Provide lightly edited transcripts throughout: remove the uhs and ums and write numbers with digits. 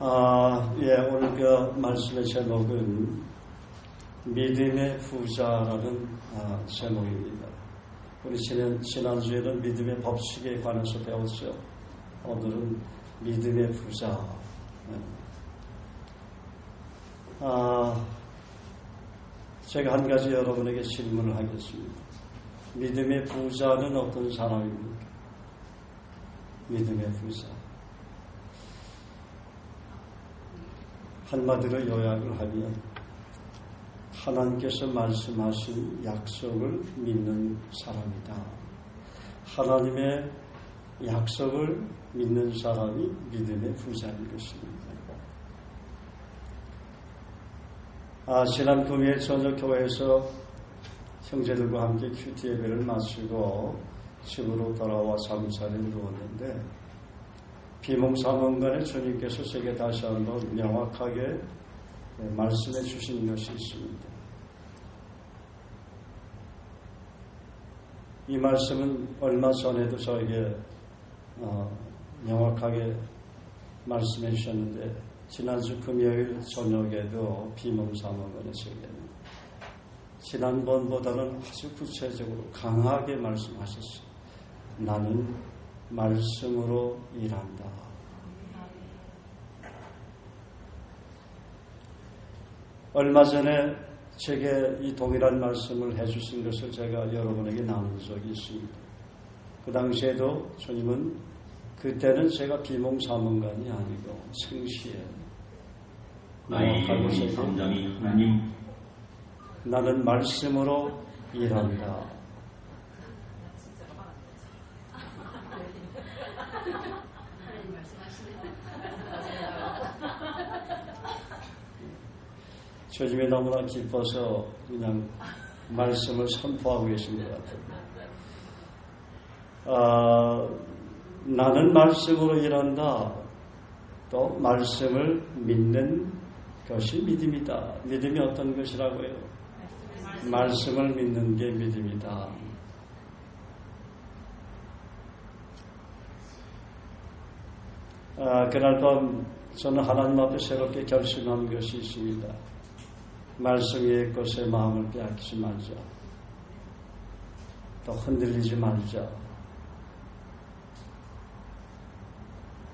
오늘 그 말씀의 제목은 믿음의 부자라는 제목입니다. 우리 지난주에는 믿음의 법칙에 관해서 배웠죠. 오늘은 믿음의 부자. 제가 한 가지 여러분에게 질문을 하겠습니다. 믿음의 부자는 어떤 사람입니까? 믿음의 부자. 한마디로 요약을 하면 하나님께서 말씀하신 약속을 믿는 사람이다. 하나님의 약속을 믿는 사람이 믿음의 부자인 것입니다. 지난 금요일 저녁 교회에서 형제들과 함께 큐티 예배를 마치고 집으로 돌아와 잠자리에 누웠는데 비몽사몽간에 주님께서 제게 다시 한번 명확하게 말씀해 주신 것이 있습니다. 이 말씀은 얼마 전에도 저에게 명확하게 말씀해 주셨는데 지난주 금요일 저녁에도 비몽사몽간에 제게 지난번보다는 아주 구체적으로 강하게 말씀하셨어요. 나는 말씀으로 일한다. 얼마 전에 제게 이 동일한 말씀을 해주신 것을 제가 여러분에게 나눈 적이 있습니다. 그 당시에도 주님은 그때는 제가 비몽사몽간이 아니고 생시에 명확하게 제게 나는 말씀으로 일한다. 주님이 너무나 기뻐서 그냥 말씀을 선포하고 계신 것 같아요. 나는 말씀으로 일한다. 또 말씀을 믿는 것이 믿음이다. 믿음이 어떤 것이라고요? 말씀을 믿는 게 믿음이다. 그날 밤 저는 하나님 앞에 새롭게 결심한 것이 있습니다. 말씀 위의 것에 마음을 빼앗기지 말자. 또 흔들리지 말자.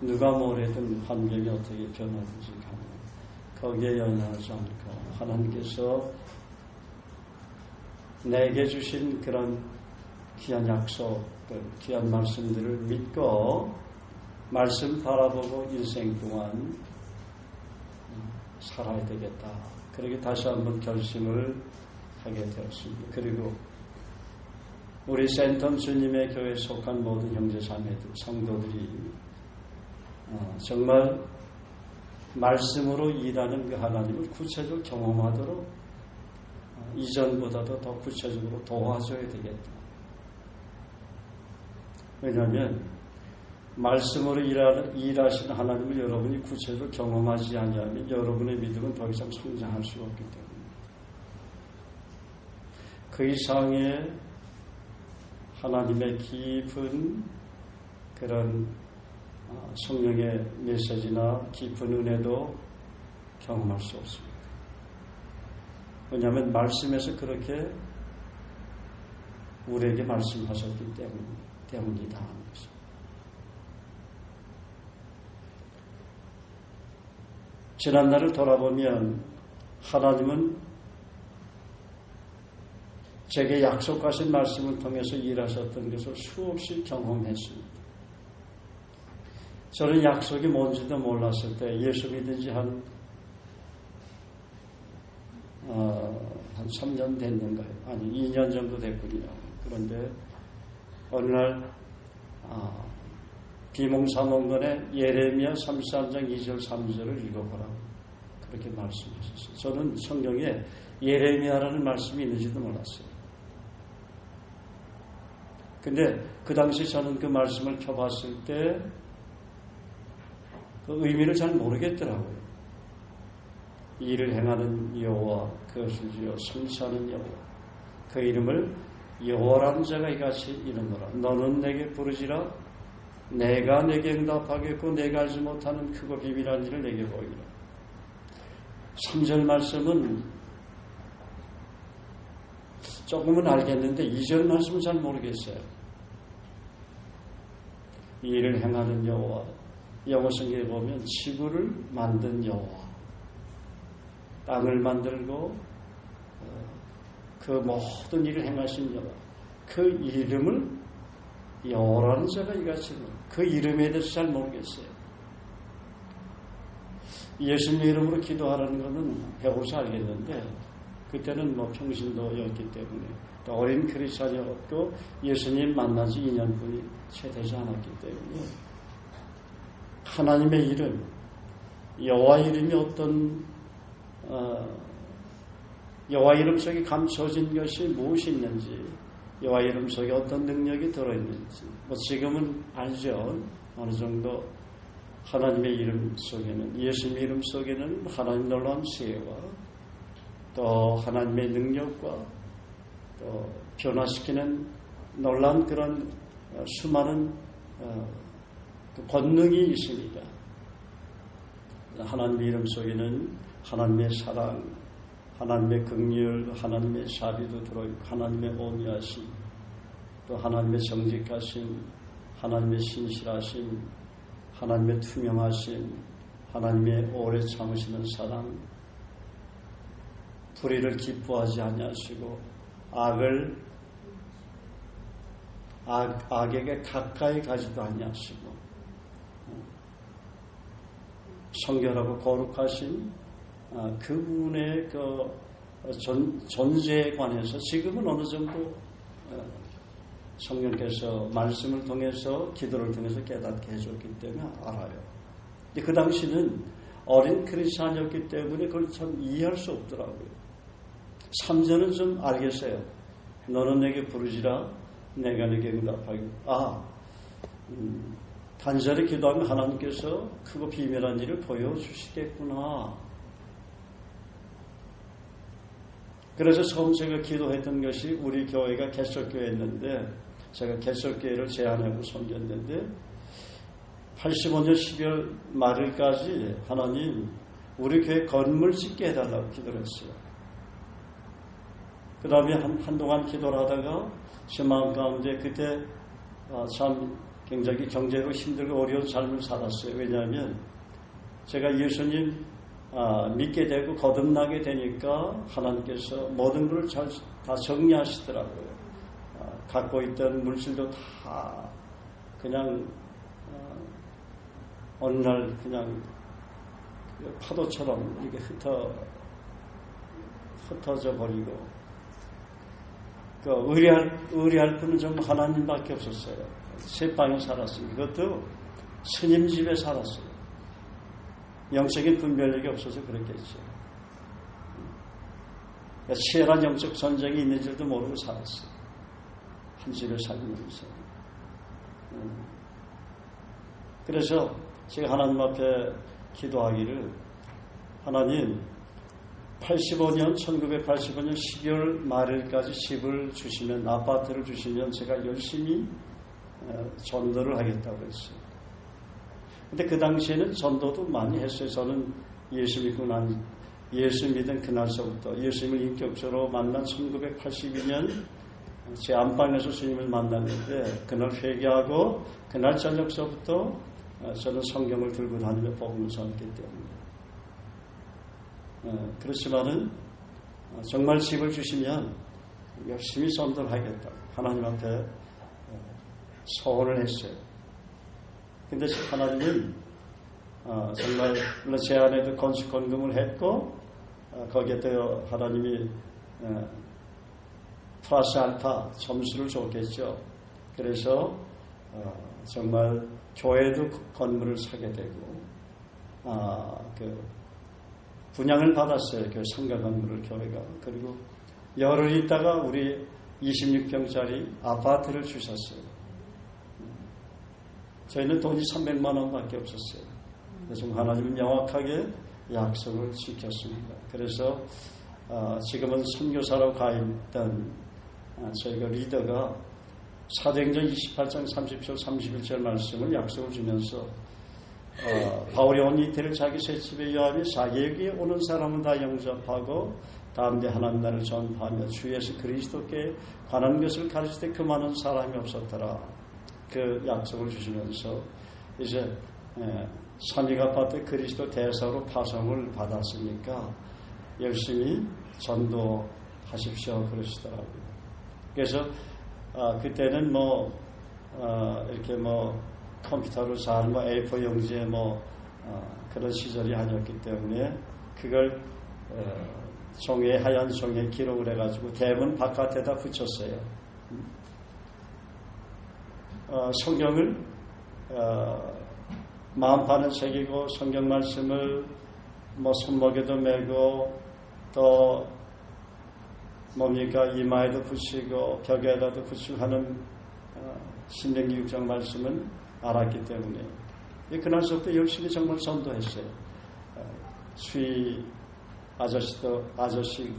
누가 뭐래든 환경이 어떻게 변하든지 간에 거기에 연연하지 않고 하나님께서 내게 주신 그런 귀한 약속들, 귀한 말씀들을 믿고 말씀 바라보고 인생 동안 살아야 되겠다. 그렇게 다시 한번 결심을 하게 되었습니다. 그리고 우리 센텀 주님의 교회에 속한 모든 형제 자매들, 성도들이 정말 말씀으로 일하는 그 하나님을 구체적으로 경험하도록 이전보다도 더 구체적으로 도와줘야 되겠다. 왜냐하면 말씀으로 일하시는 하나님을 여러분이 구체적으로 경험하지 않으면 여러분의 믿음은 더 이상 성장할 수가 없기 때문에 그 이상의 하나님의 깊은 그런 성령의 메시지나 깊은 은혜도 경험할 수 없습니다. 왜냐하면 말씀에서 그렇게 우리에게 말씀하셨기 때문이다 하는 것입니다. 지난날을 돌아보면 하나님은 제게 약속하신 말씀을 통해서 일하셨던 것을 수없이 경험했습니다. 저는 약속이 뭔지도 몰랐을 때 예수 믿은 지 한 3년 됐는가요? 아니 2년 정도 됐군요. 그런데 어느 날 비몽사몽간에 예레미야 33장 2절 3절을 읽어보라 그렇게 말씀하셨어요. 저는 성경에 예레미야라는 말씀이 있는지도 몰랐어요. 근데 그 당시 저는 그 말씀을 펴봤을 때 그 의미를 잘 모르겠더라고요. 일을 행하는 여호와 그것을 지어 성취하는 여호와 그 이름을 여호와라는 자가 이같이 이르노라. 너는 내게 부르지라 내가 내게 응답하겠고 내가 알지 못하는 크고 비밀한 일을 내게 보이라. 3절 말씀은 조금은 알겠는데 2절 말씀은 잘 모르겠어요. 이 일을 행하는 여호와, 영어 성경에 보면 지구를 만든 여호와, 땅을 만들고 그 모든 일을 행하신 여호와, 그 이름을 여호와라는 자가 이같이 그 이름에 대해서 잘 모르겠어요. 예수님 이름으로 기도하라는 것은 배워서 알겠는데 그때는 평신도였기 때문에 또 어린 크리스찬이었고 예수님 만난 지 2년뿐이 채 되지 않았기 때문에 하나님의 이름, 여호와 이름이 어떤 여호와 이름 속에 감춰진 것이 무엇이 있는지, 여호와 이름 속에 어떤 능력이 들어있는지 지금은 알죠. 어느 정도 하나님의 이름 속에는, 예수님 이름 속에는 하나님 놀라운 지혜와 또 하나님의 능력과 또 변화시키는 놀라운 그런 수많은 그 권능이 있습니다. 하나님의 이름 속에는 하나님의 사랑, 하나님의 긍휼, 하나님의 자비도 들어있고 하나님의 온유하심, 또 하나님의 정직하심, 하나님의 신실하심, 하나님의 투명하심, 하나님의 오래 참으시는 사랑, 불의를 기뻐하지 아니하시고 악에게 가까이 가지도 아니하시고 성결하고 거룩하신 그분의 그 존재에 관해서 지금은 어느 정도 성령께서 말씀을 통해서 기도를 통해서 깨닫게 해줬기 때문에 알아요. 근데 그 당시는 어린 크리스찬이었기 때문에 그걸 참 이해할 수 없더라고요. 3절은 좀 알겠어요. 너는 내게 부르지라 내가 내게 응답하기. 단절에 기도하면 하나님께서 크고 비밀한 일을 보여주시겠구나. 그래서 처음 제가 기도했던 것이 우리 교회가 개척교회였는데 제가 개척교회를 제안하고 섬겼는데 85년 12월 말일까지 하나님 우리 교회 건물 짓게 해달라고 기도를 했어요. 그 다음에 한동안 기도를 하다가 제 마음 가운데 그때 참 굉장히 경제로 힘들고 어려운 삶을 살았어요. 왜냐하면 제가 예수님 믿게 되고 거듭나게 되니까 하나님께서 모든 것을 다 정리하시더라고요. 갖고 있던 물질도 다 그냥 어느 날 그냥 파도처럼 이렇게 흩어져 버리고 그 의뢰할 분은 정말 하나님밖에 없었어요. 새 방에 살았습니다. 그것도 스님 집에 살았어요. 영적인 분별력이 없어서 그랬겠죠. 치열한 영적 전쟁이 있는 줄도 모르고 살았어요. 한 집에 살면서. 그래서 제가 하나님 앞에 기도하기를 하나님 1985년 12월 말일까지 집을 주시면 아파트를 주시면 제가 열심히 전도를 하겠다고 했어요. 근데 그 당시에는 전도도 많이 했어요. 저는 예수 믿은 그날서부터 예수님을 인격적으로 만난 1982년 제 안방에서 주님을 만났는데 그날 회개하고 그날 저녁서부터 저는 성경을 들고 다니며 복음을 전했기 때문에 그렇지만은 정말 집을 주시면 열심히 전도를 하겠다. 하나님한테 소원을 했어요. 근데 하나님은 정말 물론 제 안에도 건축건금을 했고 거기에 또 하나님이 플러스 알파 점수를 줬겠죠. 그래서 정말 교회도 건물을 사게 되고 그 분양을 받았어요. 그 상가 건물을 교회가. 그리고 열흘 있다가 우리 26평짜리 아파트를 주셨어요. 저희는 돈이 300만 원밖에 없었어요. 그래서 하나님은 명확하게 약속을 지켰습니다. 그래서 지금은 선교사로 가 있던 저희가 리더가 사도행전 28장 30절 31절 말씀을 약속을 주면서 바울이 온 이태를 자기 새 집에 여하며 자기에게 오는 사람은 다 영접하고 다음에 하나님 나라를 전파하며 주 예수 그리스도께 관한 것을 가르칠 때 그 많은 사람이 없었더라. 그 약속을 주시면서 이제 삼위가 아파트 그리스도 대사로 파송을 받았으니까 열심히 전도하십시오 그러시더라고요. 그래서 그때는 이렇게 컴퓨터로 잘 A4 용지에 그런 시절이 아니었기 때문에 그걸 종이에 하얀 종이에 기록을 해가지고 대문 바깥에다 붙였어요. 성경을 마음판을 새기고 성경 말씀을 손목에도 메고 또 이마에도 붙이고 벽에다도 붙이고 하는 신명기 6장 말씀은 알았기 때문에 그날서부터 열심히 정말 전도했어요. 수위 아저씨들로부터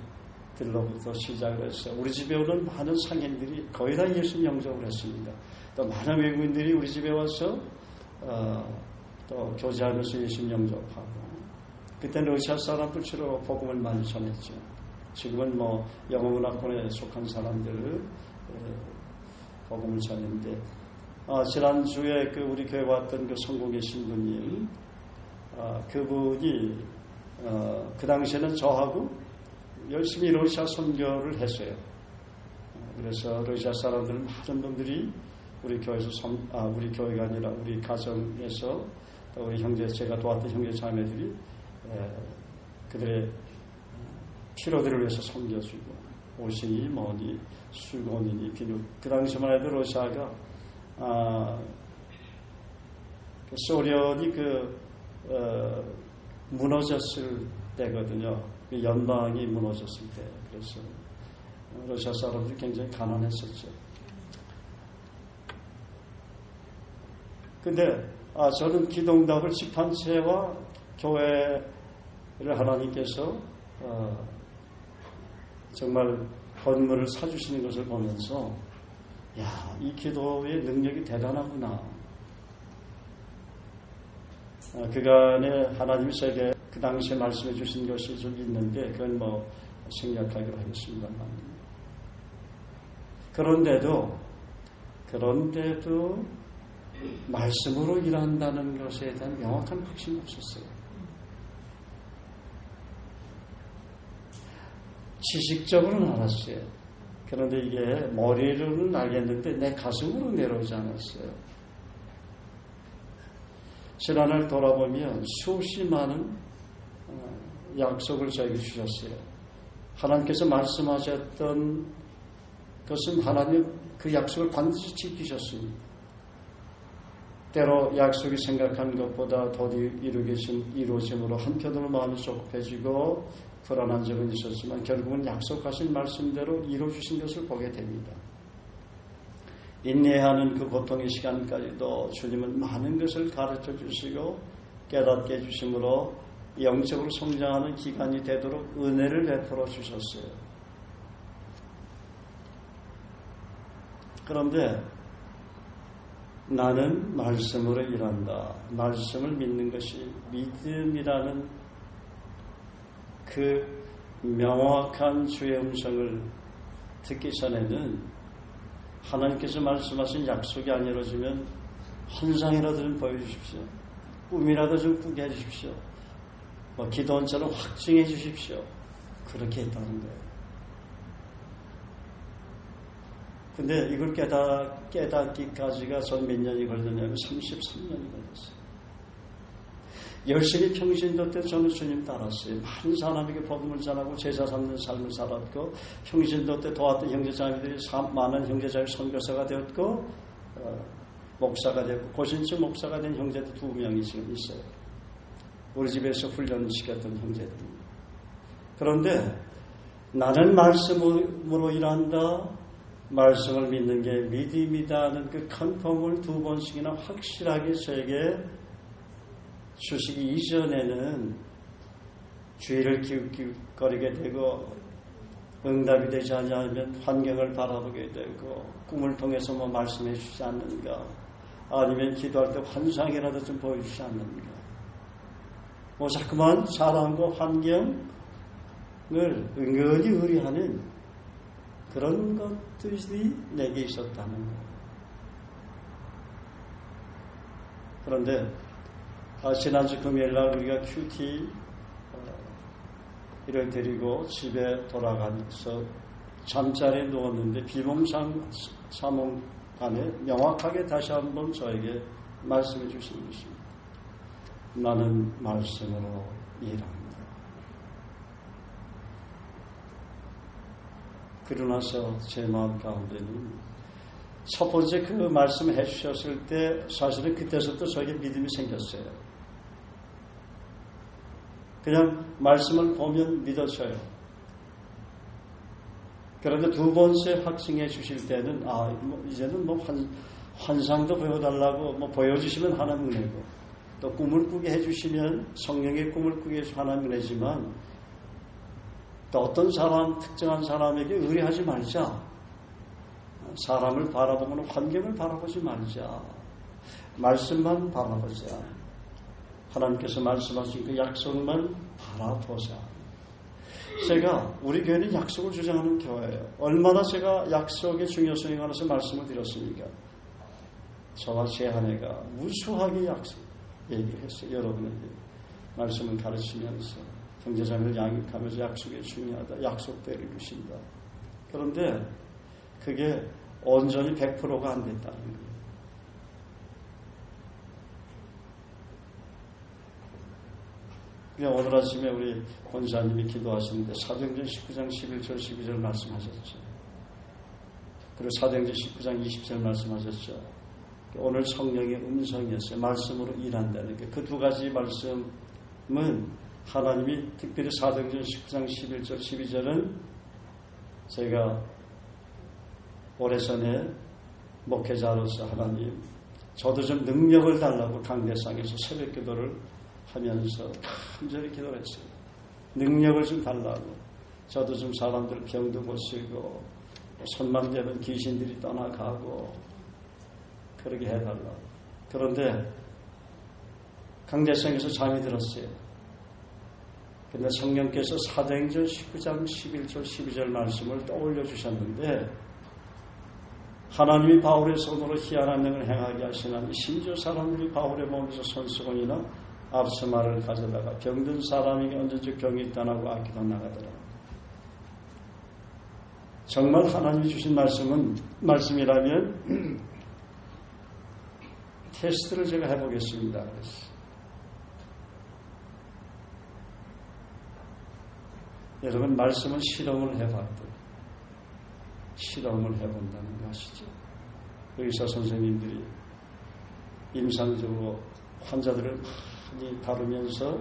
시작을 했어요. 우리 집에 오는 많은 상인들이 거의 다 예수 영접을 했습니다. 또 많은 외국인들이 우리 집에 와서 또 교제하면서 예수 영접하고 그때는 러시아 사람들 주로 복음을 많이 전했죠. 지금은 영어문화권에 속한 사람들을 복음을 전했는데 지난주에 우리 교회 왔던 그 성공의 신부님 그분이 그 당시에는 저하고 열심히 러시아 선교를 했어요. 그래서 러시아 사람들 많은 분들이 우리 교회에서 우리 교회가 아니라 우리 가정에서 우리 형제 제가 도왔던 형제 자매들이 그들의 필요들을 위해서 섬겨주고 옷이니 뭐니 수건이니 비누 그 당시만 해도 러시아가 소련이 무너졌을 때거든요. 연방이 무너졌을 때 그래서 러시아 사람들이 굉장히 가난했었죠. 근데 저는 기동답을 집단체와 교회를 하나님께서 정말 건물을 사주시는 것을 보면서 이 기도의 능력이 대단하구나. 그간에 하나님이 제게 그 당시에 말씀해 주신 것이 좀 있는데 그건 생략하기로 하겠습니다만 그런데도 말씀으로 일한다는 것에 대한 명확한 확신이 없었어요. 지식적으로는 알았어요. 그런데 이게 머리로는 알겠는데 내 가슴으로 내려오지 않았어요. 지난날 돌아보면 수없이 많은 약속을 저에게 주셨어요. 하나님께서 말씀하셨던 것은 하나님 그 약속을 반드시 지키셨습니다. 때로 약속이 생각한 것보다 더디 이루어짐으로 한편으로 마음이 조급해지고 불안한 적은 있었지만 결국은 약속하신 말씀대로 이루어주신 것을 보게 됩니다. 인내하는 그 고통의 시간까지도 주님은 많은 것을 가르쳐 주시고 깨닫게 해주심으로 영적으로 성장하는 기간이 되도록 은혜를 베풀어 주셨어요. 그런데 나는 말씀으로 일한다. 말씀을 믿는 것이 믿음이라는 그 명확한 주의 음성을 듣기 전에는 하나님께서 말씀하신 약속이 안 이루어지면 환상이라도 좀 보여주십시오. 꿈이라도 좀 꾸게 해주십시오. 기도원처럼 확증해 주십시오. 그렇게 했다는 거예요. 근데 이걸 깨닫기까지가 전 몇 년이 걸렸냐면 33년이 걸렸어요. 열심히 평신도 때 저는 주님 따랐어요. 많은 사람에게 복음을 전하고 제자 삼는 삶을 살았고 평신도 때 도왔던 형제자매들이 많은 형제자매 선교사가 되었고 목사가 되었고 고신층 목사가 된 형제들 2명이 지금 있어요. 우리 집에서 훈련시켰던 형제들입니다. 그런데 나는 말씀으로 일한다. 말씀을 믿는 게 믿음이다는 그 컨펌을 2번씩이나 확실하게 저에게 주시기 이전에는 주의를 기웃기웃거리게 되고 응답이 되지 않으면 환경을 바라보게 되고 꿈을 통해서 뭐 말씀해 주지 않는가, 아니면 기도할 때 환상이라도 좀 보여주지 않는가, 뭐 자꾸만 사람과 환경을 은근히 의뢰하는 그런 것들이 내게 있었다는 거예요. 그런데 지난주 금요일날 우리가 큐티 이를 데리고 집에 돌아가면서 잠자리에 누웠는데 비몽사몽간에 명확하게 다시 한번 저에게 말씀해 주신 것입니다. 나는 말씀으로 일한다. 그러고 나서 제 마음 가운데는 첫 번째 그 말씀을 해주셨을 때 사실은 그때서부터 저에게 믿음이 생겼어요. 그냥 말씀을 보면 믿어져요. 그런데 두 번째 확증해 주실 때는 이제는 뭐 환상도 보여달라고 뭐 보여주시면 하나님 은혜고, 또 꿈을 꾸게 해주시면 성령의 꿈을 꾸게 해주시면 하나님 은혜지만, 또 어떤 사람, 특정한 사람에게 의뢰하지 말자. 사람을 바라보거나 환경을 바라보지 말자. 말씀만 바라보자. 하나님께서 말씀하신 그 약속만 바라보자. 제가 우리 교회는 약속을 주장하는 교회예요. 얼마나 제가 약속의 중요성에 관해서 말씀을 드렸습니까? 저와 제 아내가 무수하게 약속 얘기를 했어요. 여러분에게 말씀을 가르치면서 형제자매를 양육하면서 약속이 중요하다. 약속대로 이루신다. 그런데 그게 온전히 100%가 안 됐다는 거예요. 오늘 아침에 우리 권사님이 기도하시는데 사도행전 19장 11절 12절 말씀하셨죠. 그리고 사도행전 19장 20절 말씀하셨죠. 오늘 성령의 음성이었어요. 말씀으로 일한다는 게. 그 두 가지 말씀은 하나님이 특별히 사도행전 19장 11절 12절은 제가 오래전에 목회자로서 하나님 저도 좀 능력을 달라고 강대상에서 새벽 기도를 하면서 간절히 기도를 했어요. 능력을 좀 달라고. 저도 좀 사람들 병도 고치고 손만 대면 귀신들이 떠나가고 그렇게 해달라고. 그런데 강대상에서 잠이 들었어요. 근데 성령께서 사도행전 19장 11절 12절 말씀을 떠올려 주셨는데, 하나님이 바울의 손으로 희한한 능을 행하게 하시나니 심지어 사람들이 바울의 몸에서 손수건이나 앞서마를 가져다가 병든 사람에게 얹어주 병이 떠나고 악기도 나가더라. 정말 하나님이 주신 말씀이라면 테스트를 제가 해보겠습니다. 여러분, 말씀은 실험을 해본다는 거 아시죠? 의사 선생님들이 임상적으로 환자들을 많이 다루면서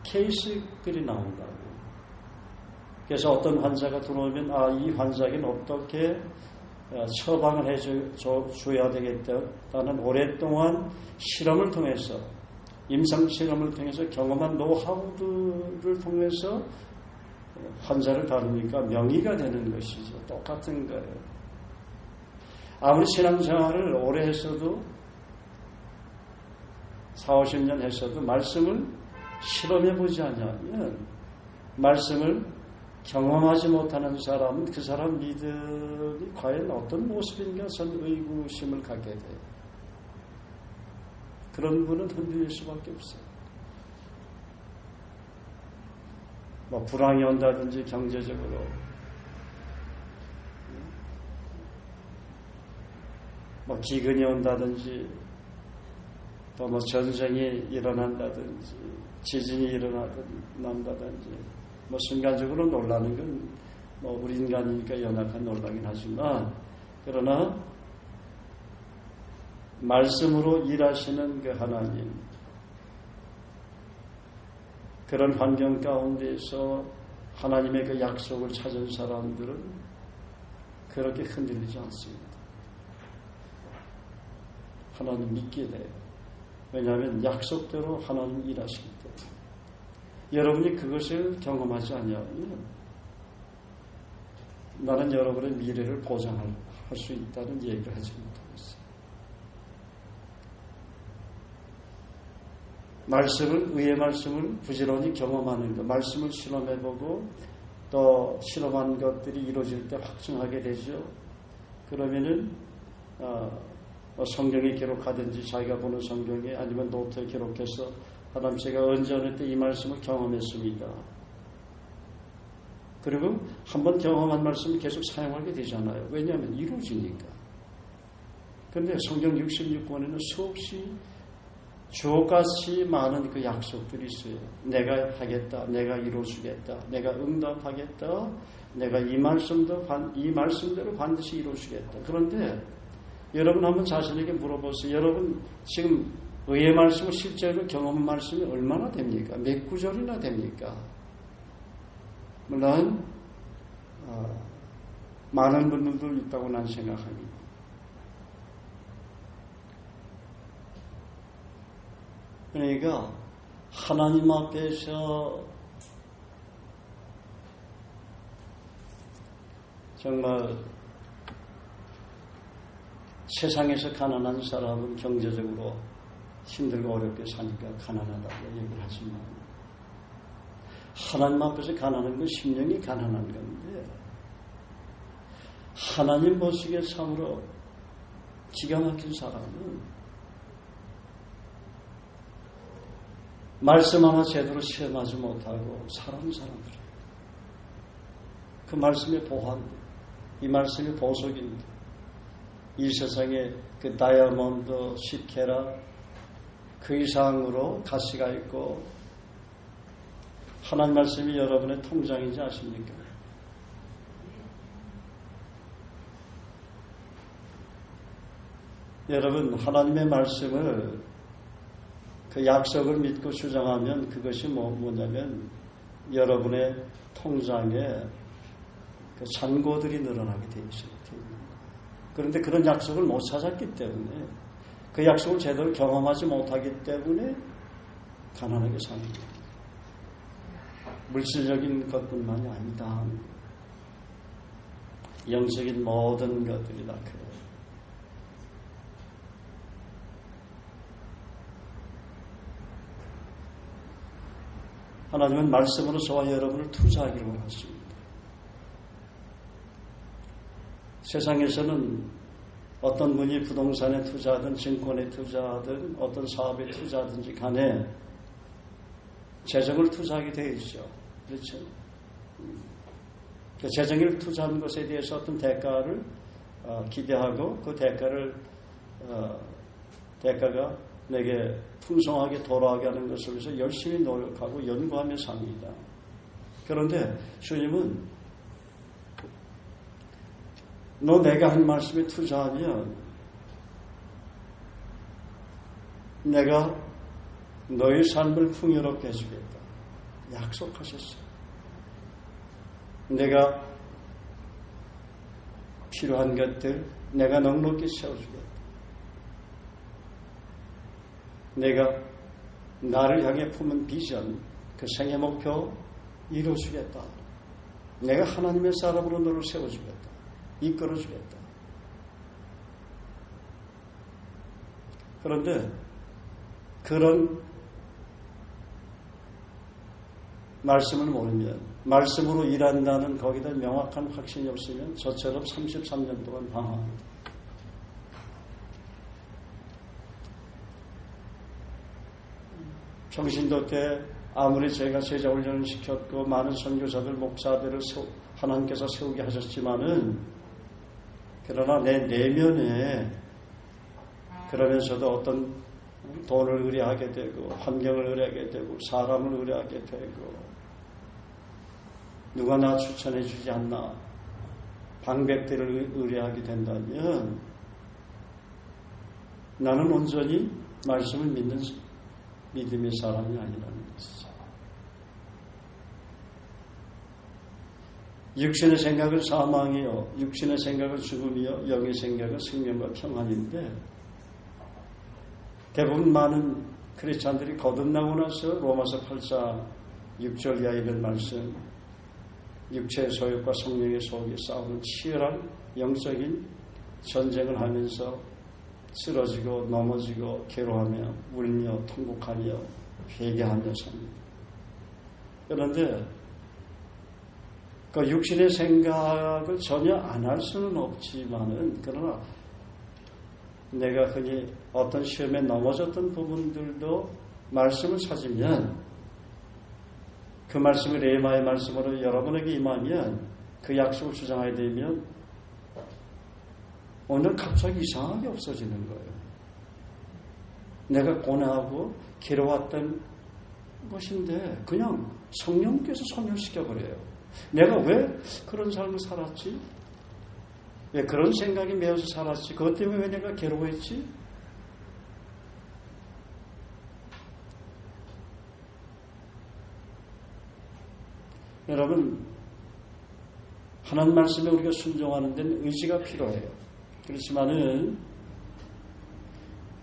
케이스들이 나온다고. 그래서 어떤 환자가 들어오면 이 환자에게는 어떻게 처방을 해줘야 되겠다는 오랫동안 실험을 통해서, 임상 실험을 통해서 경험한 노하우들을 통해서 환자를 다루니까 명의가 되는 것이죠. 똑같은 거예요. 아무리 신앙생활을 오래 했어도 40-50년 했어도 말씀을 실험해보지 않으면, 말씀을 경험하지 못하는 사람은 그 사람 믿음이 과연 어떤 모습인가 선 의구심을 갖게 돼요. 그런 분은 흔들릴 수밖에 없어요. 뭐 불황이 온다든지 경제적으로, 뭐 기근이 온다든지, 또 뭐 전쟁이 일어난다든지, 지진이 일어난다든지, 뭐 순간적으로 놀라는 건 뭐 우리 인간이니까 연약한 놀라긴 하지만, 그러나 말씀으로 일하시는 그 하나님, 그런 환경 가운데서 하나님의 그 약속을 찾은 사람들은 그렇게 흔들리지 않습니다. 하나님 믿게 돼요. 왜냐하면 약속대로 하나님 일하시기 때문에. 여러분이 그것을 경험하지 않으면 나는 여러분의 미래를 보장할 수 있다는 얘기를 하지 못하고 있어요. 의의 말씀을 부지런히 경험하는 것, 말씀을 실험해보고 또 실험한 것들이 이루어질 때 확증하게 되죠. 그러면은 성경에 기록하든지 자기가 보는 성경에 아니면 노트에 기록해서 하나님 제가 언제 어느 때 이 말씀을 경험했습니다. 그리고 한번 경험한 말씀을 계속 사용하게 되잖아요. 왜냐하면 이루어지니까. 그런데 성경 66권에는 수없이 주옥같이 많은 그 약속들이 있어요. 내가 하겠다. 내가 이루어주겠다. 내가 응답하겠다. 내가 이 말씀대로 반드시 이루어주겠다. 그런데 여러분 한번 자신에게 물어보세요. 여러분 지금 의의 말씀을 실제로 경험한 말씀이 얼마나 됩니까? 몇 구절이나 됩니까? 물론 많은 분들도 있다고 난 생각합니다. 그러니까 하나님 앞에서 정말 세상에서 가난한 사람은 경제적으로 힘들고 어렵게 사니까 가난하다고 얘기를 하지만 하나님 앞에서 가난한 건 심령이 가난한 건데 하나님 보시기에 참으로 기가 막힌 사람은 말씀 하나 제대로 시험하지 못하고 사람들이에요. 그 말씀의 보안, 이 말씀의 보석인데 이 세상에 그 다이아몬드 10캐럿 그 이상으로 가치가 있고 하나님 말씀이 여러분의 통장인지 아십니까? 여러분 하나님의 말씀을 그 약속을 믿고 주장하면 그것이 뭐냐면 여러분의 통장에 그 잔고들이 늘어나게 되어 있어요. 그런데 그런 약속을 못 찾았기 때문에 그 약속을 제대로 경험하지 못하기 때문에 가난하게 사는 거예요. 물질적인 것뿐만이 아니다. 영적인 모든 것들이 다 그래요. 하나님은 말씀으로 저와 여러분을 투자하기를 원하십니다. 세상에서는 어떤 분이 부동산에 투자하든 증권에 투자하든 어떤 사업에 투자하든지 간에 재정을 투자하게 되어 있죠. 그렇죠? 그 재정을 투자하는 것에 대해서 어떤 대가를 기대하고 그 대가가 내게 풍성하게 돌아가게 하는 것을 위해서 열심히 노력하고 연구하며 삽니다. 그런데 주님은 너 내가 한 말씀에 투자하면 내가 너의 삶을 풍요롭게 해주겠다. 약속하셨어요. 내가 필요한 것들 내가 넉넉히 채워주겠다. 내가 나를 향해 품은 비전, 그 생애 목표 이루어주겠다. 내가 하나님의 사람으로 너를 세워주겠다. 이끌어주겠다. 그런데 그런 말씀을 모르면 말씀으로 일한다는 거기다 명확한 확신이 없으면 저처럼 33년 동안 방황합니다. 평신도 때 아무리 제가 제자 훈련을 시켰고 많은 선교사들, 목사들을 하나님께서 세우게 하셨지만은 그러나 내 내면에 그러면서도 어떤 돈을 의뢰하게 되고 환경을 의뢰하게 되고 사람을 의뢰하게 되고 누가 나 추천해 주지 않나 방백들을 의뢰하게 된다면 나는 온전히 말씀을 믿는 믿음의 사람이 아니라는 것이죠. 육신의 생각은 사망이요 육신의 생각은 죽음이요 영의 생각은 생명과 평안인데 대부분 많은 크리스찬들이 거듭나고 나서 로마서 8장 6절 이하에 있는 말씀 육체의 소욕과 성령의 소욕이 싸우는 치열한 영적인 전쟁을 하면서 쓰러지고 넘어지고 괴로워하며 울며 통곡하며 회개하며 삽니다. 그런데 그 육신의 생각을 전혀 안 할 수는 없지만은, 그러나 내가 흔히 어떤 시험에 넘어졌던 부분들도 말씀을 찾으면, 그 말씀을 레마의 말씀으로 여러분에게 임하면, 그 약속을 주장하게 되면 오늘 갑자기 이상하게 없어지는 거예요. 내가 고뇌하고 괴로웠던 것인데 그냥 성령께서 소멸시켜버려요. 내가 왜 그런 삶을 살았지? 왜 그런 생각이 매어서 살았지? 그것 때문에 왜 내가 괴로워했지? 여러분, 하나님 말씀에 우리가 순종하는 데는 의지가 필요해요. 그렇지만은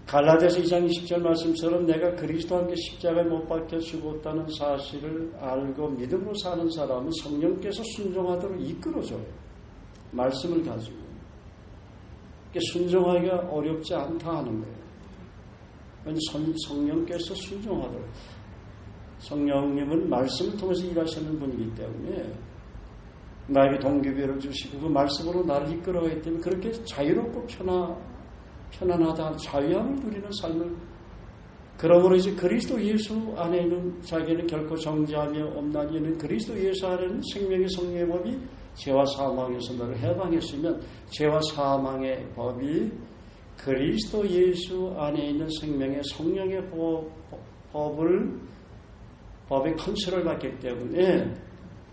갈라디아서 2장 20절 말씀처럼 내가 그리스도와 함께 십자가에 못 박혀 죽었다는 사실을 알고 믿음으로 사는 사람은 성령께서 순종하도록 이끌어줘요. 말씀을 가지고. 순종하기가 어렵지 않다 하는 거예요. 성령께서 순종하도록. 성령님은 말씀을 통해서 일하시는 분이기 때문에 나에게 동기부여를 주시고 그 말씀으로 나를 이끌어가기 때문에 그렇게 자유롭고 편안하다, 자유함을 누리는 삶을, 그러므로 이제 그리스도 예수 안에 있는 자기는 결코 정죄하며 없나니 이는 그리스도 예수 안에는 생명의 성령의 법이 죄와 사망에서 너를 해방했으면 죄와 사망의 법이 그리스도 예수 안에 있는 생명의 성령의 법의 컨트롤을 받기 때문에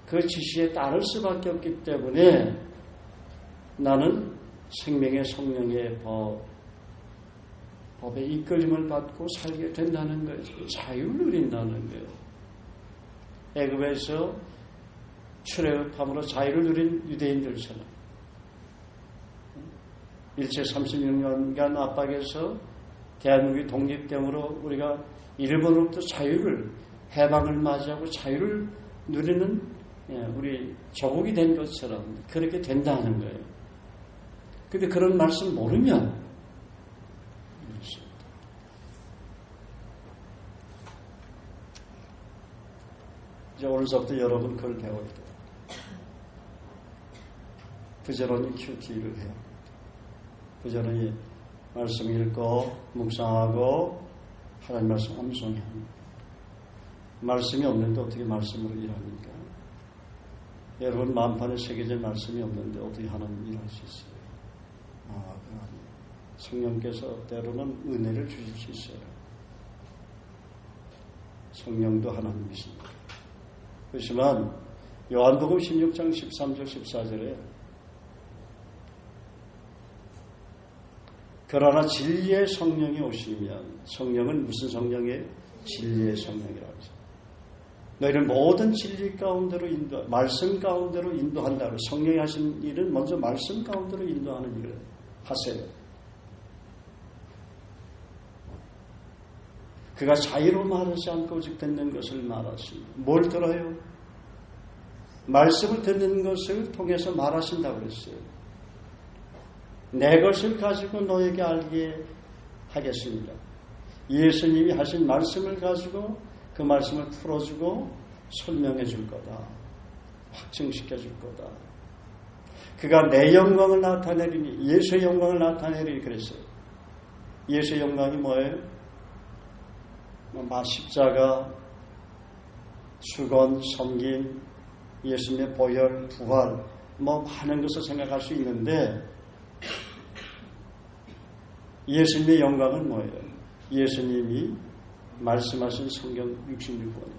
그 지시에 따를 수밖에 없기 때문에 나는 생명의 성령의 법에 이끌림을 받고 살게 된다는 거예요. 자유를 누린다는 거예요. 애굽에서 출애굽함으로 자유를 누린 유대인들처럼 일제 36년간 압박에서 대한민국이 독립됨으로 우리가 일본으로부터 자유를, 해방을 맞이하고 자유를 누리는 우리 조국이 된 것처럼 그렇게 된다는 거예요. 근데 그런 말씀 모르면 이제 오늘서부터 여러분 그걸 배워야 돼요. 부지런히 QT를 해요. 부지런히 말씀 읽고 묵상하고 하나님 말씀 암송해야 합니다. 말씀이 없는데 어떻게 말씀으로 일합니까? 여러분 만판에 새겨진 말씀이 없는데 어떻게 하나님 일할 수 있어요? 그건 아니에요. 성령께서 때로는 은혜를 주실 수 있어요. 성령도 하나님이십니다. 그렇지만 요한복음 16장 13절 14절에 그러나 진리의 성령이 오시면, 성령은 무슨 성령이에요? 진리의 성령이라고 하죠. 너희를 모든 진리 가운데로 말씀 가운데로 인도한다고. 성령이 하신 일은 먼저 말씀 가운데로 인도하는 일을 하세요. 그가 자유로 말하지 않고 오직 듣는 것을 말하십니다. 뭘 들어요? 말씀을 듣는 것을 통해서 말하신다고 그랬어요. 내 것을 가지고 너에게 알게 하겠습니다. 예수님이 하신 말씀을 가지고 그 말씀을 풀어주고 설명해 줄 거다. 확증시켜 줄 거다. 그가 내 영광을 나타내리니, 예수의 영광을 나타내리니 그랬어요. 예수의 영광이 뭐예요? 십자가, 수건, 섬김, 예수님의 보혈, 부활, 많은 것을 생각할 수 있는데 예수님의 영광은 뭐예요? 예수님이 말씀하신 성경 66권,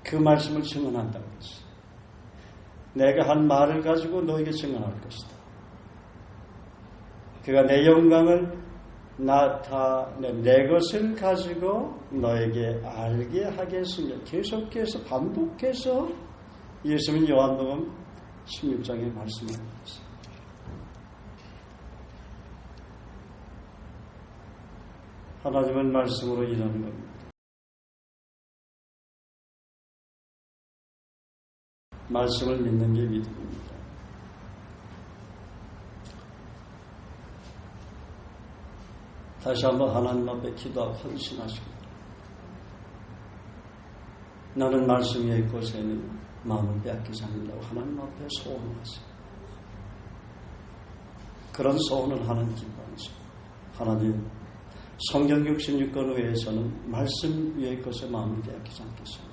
그 말씀을 증언한다고 했어요. 내가 한 말을 가지고 너에게 증언할 것이다. 그가 내 영광을 내 것을 가지고 너에게 알게 하겠으며, 계속해서 반복해서 예수님은 요한복음 16장에 말씀하고 있어요. 하나님은 말씀으로 일하는 겁니다. 말씀을 믿는 게 믿음입니다. 다시 한번 하나님 앞에 기도하고 헌신하십니다. 나는 말씀 위에 곳에는 마음을 빼앗기지 않는다고 하나님 앞에 소원하세요. 그런 소원을 하는 기도하죠. 하나님, 성경 66권 외에서는 말씀 위의 것에 마음을 빼앗기지 않겠습니다.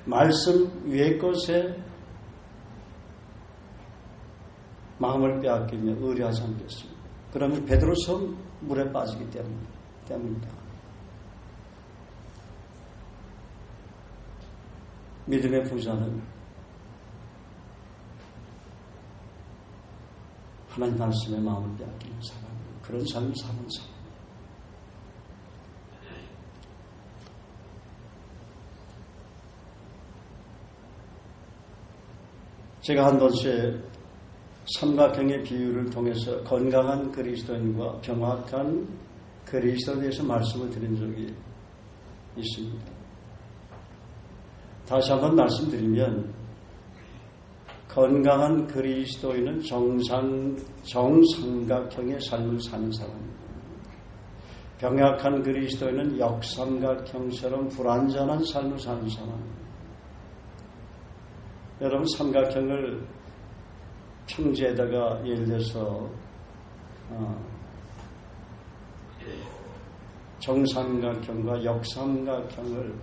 말씀 위의 것에 마음을 빼앗기며 의뢰하지 않겠습니다. 그러면 베드로서 물에 빠지기 때문이다. 믿음의 부자는 하나님 말씀에 마음을 빼앗기는 사람이에요. 그런 삶을 사는 사람. 제가 한 번씩 삼각형의 비유를 통해서 건강한 그리스도인과 병약한 그리스도에 대해서 말씀을 드린 적이 있습니다. 다시 한번 말씀드리면 건강한 그리스도인은 정삼각형의 삶을 사는 사람입니다. 병약한 그리스도인은 역삼각형처럼 불완전한 삶을 사는 사람입니다. 여러분, 삼각형을 평지에다가 예를 들어서 정삼각형과 역삼각형을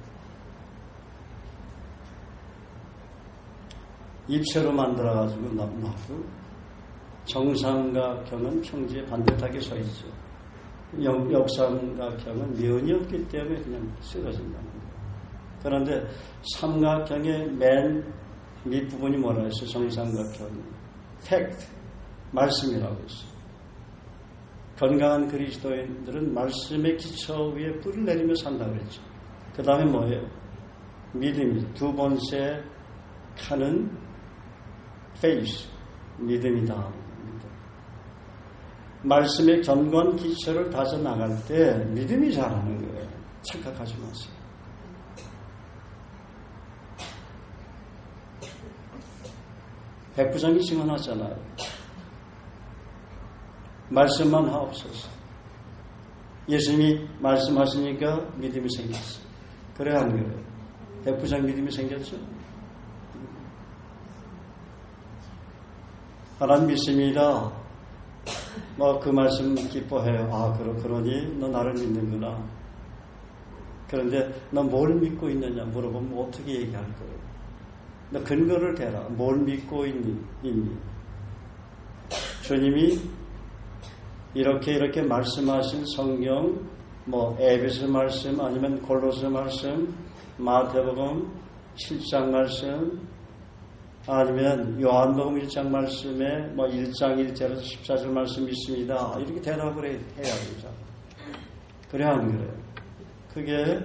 입체로 만들어가지고 놔도 정삼각형은 평지에 반듯하게 서 있죠. 역삼각형은 면이 없기 때문에 그냥 쓰러진다는 거예요. 그런데 삼각형의 맨 밑부분이 뭐라 했어요? 정삼각형. 팩트, 말씀이라고 했어요. 건강한 그리스도인들은 말씀의 기초 위에 뿌리를 내리며 산다고 그랬죠. 그 다음에 뭐예요? 믿음이 두 번째 칸은 faith, 믿음이다. 말씀의 견고한 기초를 다져 나갈 때 믿음이 자라는 거예요. 착각하지 마세요. 백부장이 증언하잖아요. 말씀만 하옵소서. 예수님이 말씀하시니까 믿음이 생겼어요. 그래 안 그래요? 백부장 믿음이 생겼죠? 하나님 믿습니다. 그 말씀 기뻐해요. 아, 그러니 너 나를 믿는구나. 그런데 너 뭘 믿고 있느냐 물어보면 어떻게 얘기할 거예요? 너 근거를 대라. 뭘 믿고 있니? 주님이 이렇게 말씀하신 성경, 에베소 말씀, 아니면 골로새 말씀, 마태복음 7장 말씀, 아니면 요한복음 1장 말씀에 1장 1절에서 14절 말씀 있습니다. 이렇게 대답을 해야 되죠. 그래 안 그래요? 그게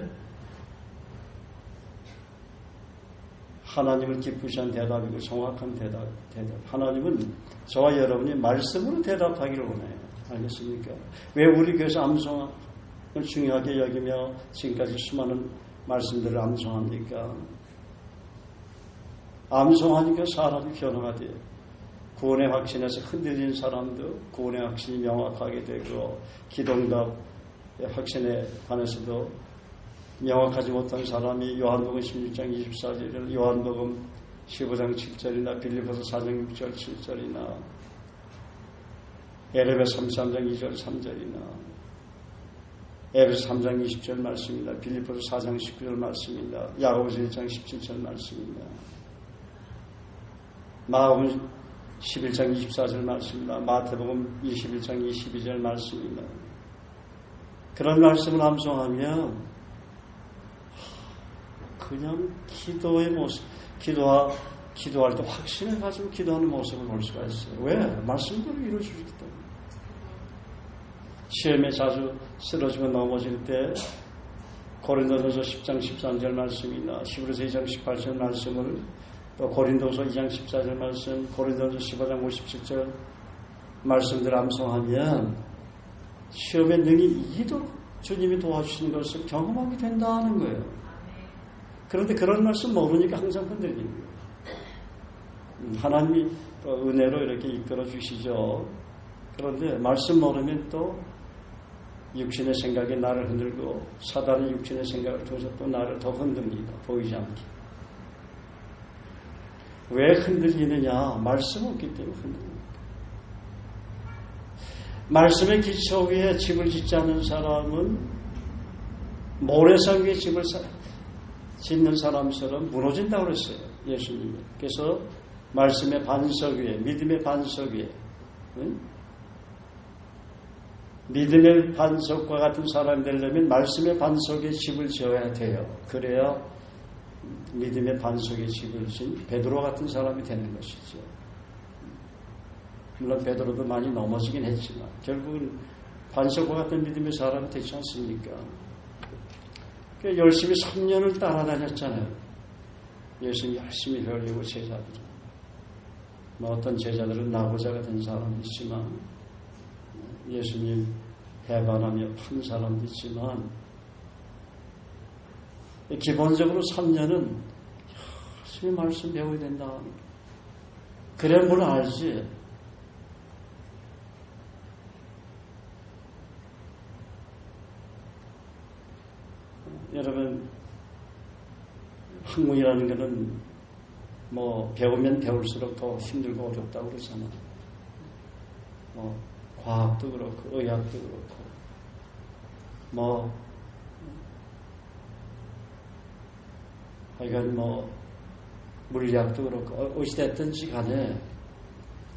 하나님을 기쁘시한 대답이고 정확한 대답. 하나님은 저와 여러분이 말씀으로 대답하기를 원해요. 알겠습니까? 왜 우리 교회에서 암송을 중요하게 여기며 지금까지 수많은 말씀들을 암송합니까? 암송하니까 사람이 변화가 돼요. 구원의 확신에서 흔들린 사람도 구원의 확신이 명확하게 되고, 기도응답의 확신에 관해서도 명확하지 못한 사람이 요한복음 16장 24절이나 요한복음 15장 7절이나 빌립보서 4장 6절 7절이나 에베소 33장 2절 3절이나 에베소 3장 20절 말씀이나 빌립보서 4장 19절 말씀이나 야고보서 1장 17절 말씀이나 마가복음 11장 24절 말씀이나 마태복음 21장 22절 말씀이나 그런 말씀을 암송하면 그냥 기도의 모습, 기도할 때 확신을 가지고 기도하는 모습을 볼 수가 있어요. 왜? 말씀대로 이루어주기 때문에. 시험에 자주 쓰러지고 넘어질 때 고린도전서 10장 13절 말씀이나 히브리서 2장 18절 말씀을, 또 고린도서 2장 14절 말씀, 고린도서 15장 57절 말씀들 암송하면 시험에 능히 이기도록 주님이 도와주시는 것을 경험하게 된다는 거예요. 그런데 그런 말씀 모르니까 항상 흔들리는 거예요. 하나님이 은혜로 이렇게 이끌어 주시죠. 그런데 말씀 모르면 또 육신의 생각이 나를 흔들고 사단의 육신의 생각을 통해서 또 나를 더 흔듭니다. 보이지 않게. 왜 흔들리느냐? 말씀 없기 때문에 흔들립니다. 말씀의 기초 위에 집을 짓지 않는 사람은 모래성 위에 집을 짓는 사람처럼 무너진다고 그랬어요. 예수님이. 그래서 말씀의 반석 위에, 믿음의 반석 위에, 믿음의 반석과 같은 사람이 되려면 말씀의 반석에 집을 지어야 돼요. 그래야 믿음의 반석에 집을 지은 베드로 같은 사람이 되는 것이죠. 물론 베드로도 많이 넘어지긴 했지만 결국은 반석과 같은 믿음의 사람이 되지 않습니까? 열심히 3년을 따라다녔잖아요. 예수님이 열심히 배우려고 제자들은. 어떤 제자들은 나고자가 된 사람도 있지만 예수님 배반하며 판 사람도 있지만 기본적으로 3년은 열심히 말씀 배워야 된다. 그래 뭘 알지. 여러분 학문이라는 것은 배우면 배울수록 더 힘들고 어렵다고 그러잖아요. 과학도 그렇고 의학도 그렇고 하여간 물리학도 그렇고 어찌됐든지 간에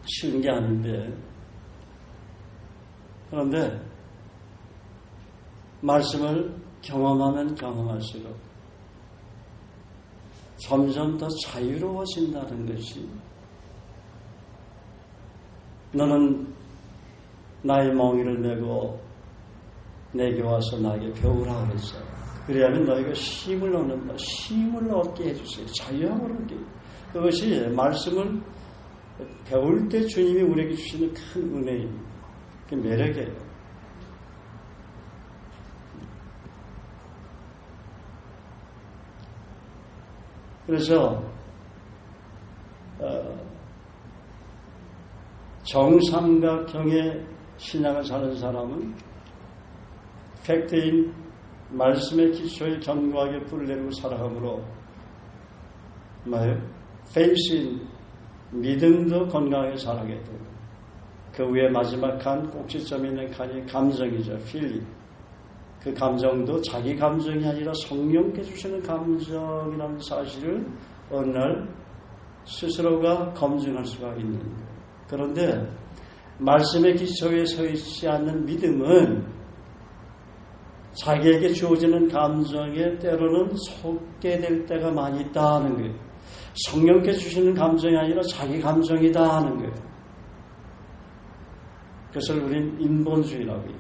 쉬운 게 아닌데 그런데 말씀을 경험하면 경험할수록 점점 더 자유로워진다는 것이 너는 나의 멍이를 메고 내게 와서 나에게 배우라 그랬어요. 그래야면 너희가 힘을 얻는다. 힘을 얻게 해주세요. 자유함을 얻게. 그것이 말씀을 배울 때 주님이 우리에게 주시는 큰 은혜입니다. 그 매력이에요. 그래서 정삼각형의 신앙을 사는 사람은 팩트인 말씀의 기초에 견고하게 뿔을 내리고 살아가므로 페이스인 믿음도 건강하게 살아가게 되고 그 위에 마지막 칸 꼭지점에 있는 칸이 감정이죠. 필링. 그 감정도 자기 감정이 아니라 성령께서 주시는 감정이라는 사실을 어느 날 스스로가 검증할 수가 있는 거예요. 그런데 말씀의 기초에 서 있지 않는 믿음은 자기에게 주어지는 감정에 때로는 속게 될 때가 많이 있다는 거예요. 성령께서 주시는 감정이 아니라 자기 감정이다 하는 거예요. 그것을 우리는 인본주의라고 해요.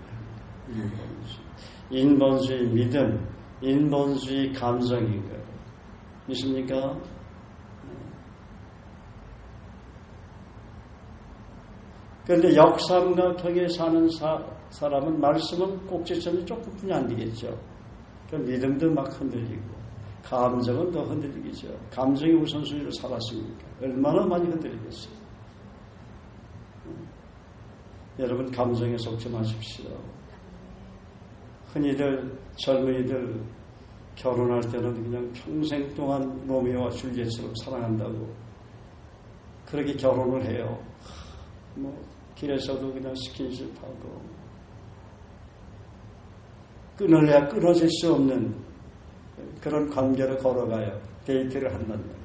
인본주의 믿음, 인본주의 감정인 거예요. 믿습니까? 그런데 역삼각형에 사는 사람은 말씀은 꼭지점이 조금뿐이 안 되겠죠. 그 믿음도 막 흔들리고 감정은 더 흔들리겠죠. 감정이 우선순위로 살았으니까 얼마나 많이 흔들리겠어요. 여러분 감정에 속지 마십시오. 흔히들 젊은이들 결혼할 때는 그냥 평생 동안 로미오와 줄리엣처럼 사랑한다고 그렇게 결혼을 해요. 길에서도 그냥 스킨십하고 끊을래야 끊어질 수 없는 그런 관계로 걸어가요. 데이트를 한다는 거예요.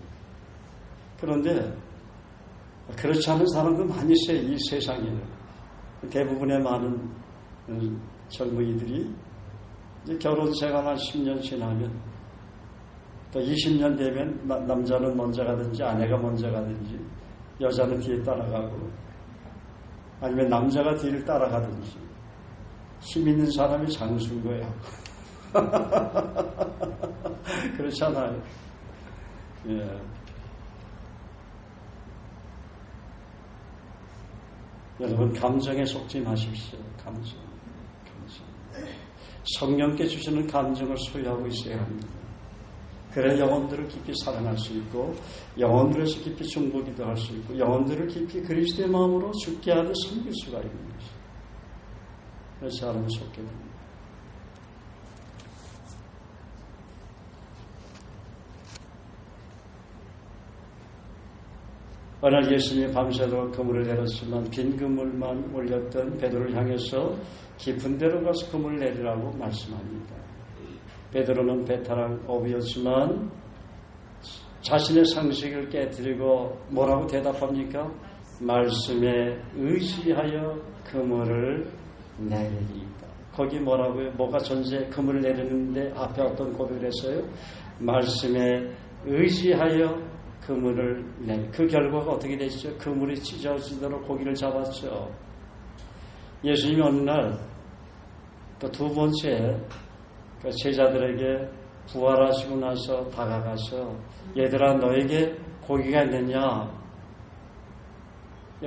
그런데 그렇지 않은 사람도 많이 있어요. 이 세상에는. 대부분의 많은 젊은이들이 이제 결혼 생활 10년 지나면 또 20년 되면 남자는 먼저 가든지 아내가 먼저 가든지 여자는 뒤에 따라가고 아니면 남자가 뒤를 따라가든지 힘 있는 사람이 장수인 거야. 그렇잖아요. 예. 여러분 감정에 속지 마십시오. 감정. 성령께 주시는 감정을 소유하고 있어야 합니다. 그래 영혼들을 깊이 사랑할 수 있고 영혼들에서 깊이 중보기도 할 수 있고 영혼들을 깊이 그리스도의 마음으로 죽게 하듯 섬길 수가 있는 것이죠. 그래서 하나님을 속게 됩니다. 어느 날 예수님이 밤새도록 그물을 내렸지만 빈 그물만 올렸던 베드로를 향해서 깊은 데로 가서 그물을 내리라고 말씀합니다. 베드로는 배탈한 어부였지만 자신의 상식을 깨뜨리고 뭐라고 대답합니까? 말씀에 의지하여 그물을 내리리이다. 거기 뭐라고요? 뭐가 전제 그물을 내리는데 앞에 어떤 고백을 했어요? 말씀에 의지하여 그물을 내리. 그 결과가 어떻게 됐죠? 그물이 찢어지도록 고기를 잡았죠. 예수님이 어느 날 또 두 번째 제자들에게 부활하시고 나서 다가가서 얘들아 너에게 고기가 있느냐?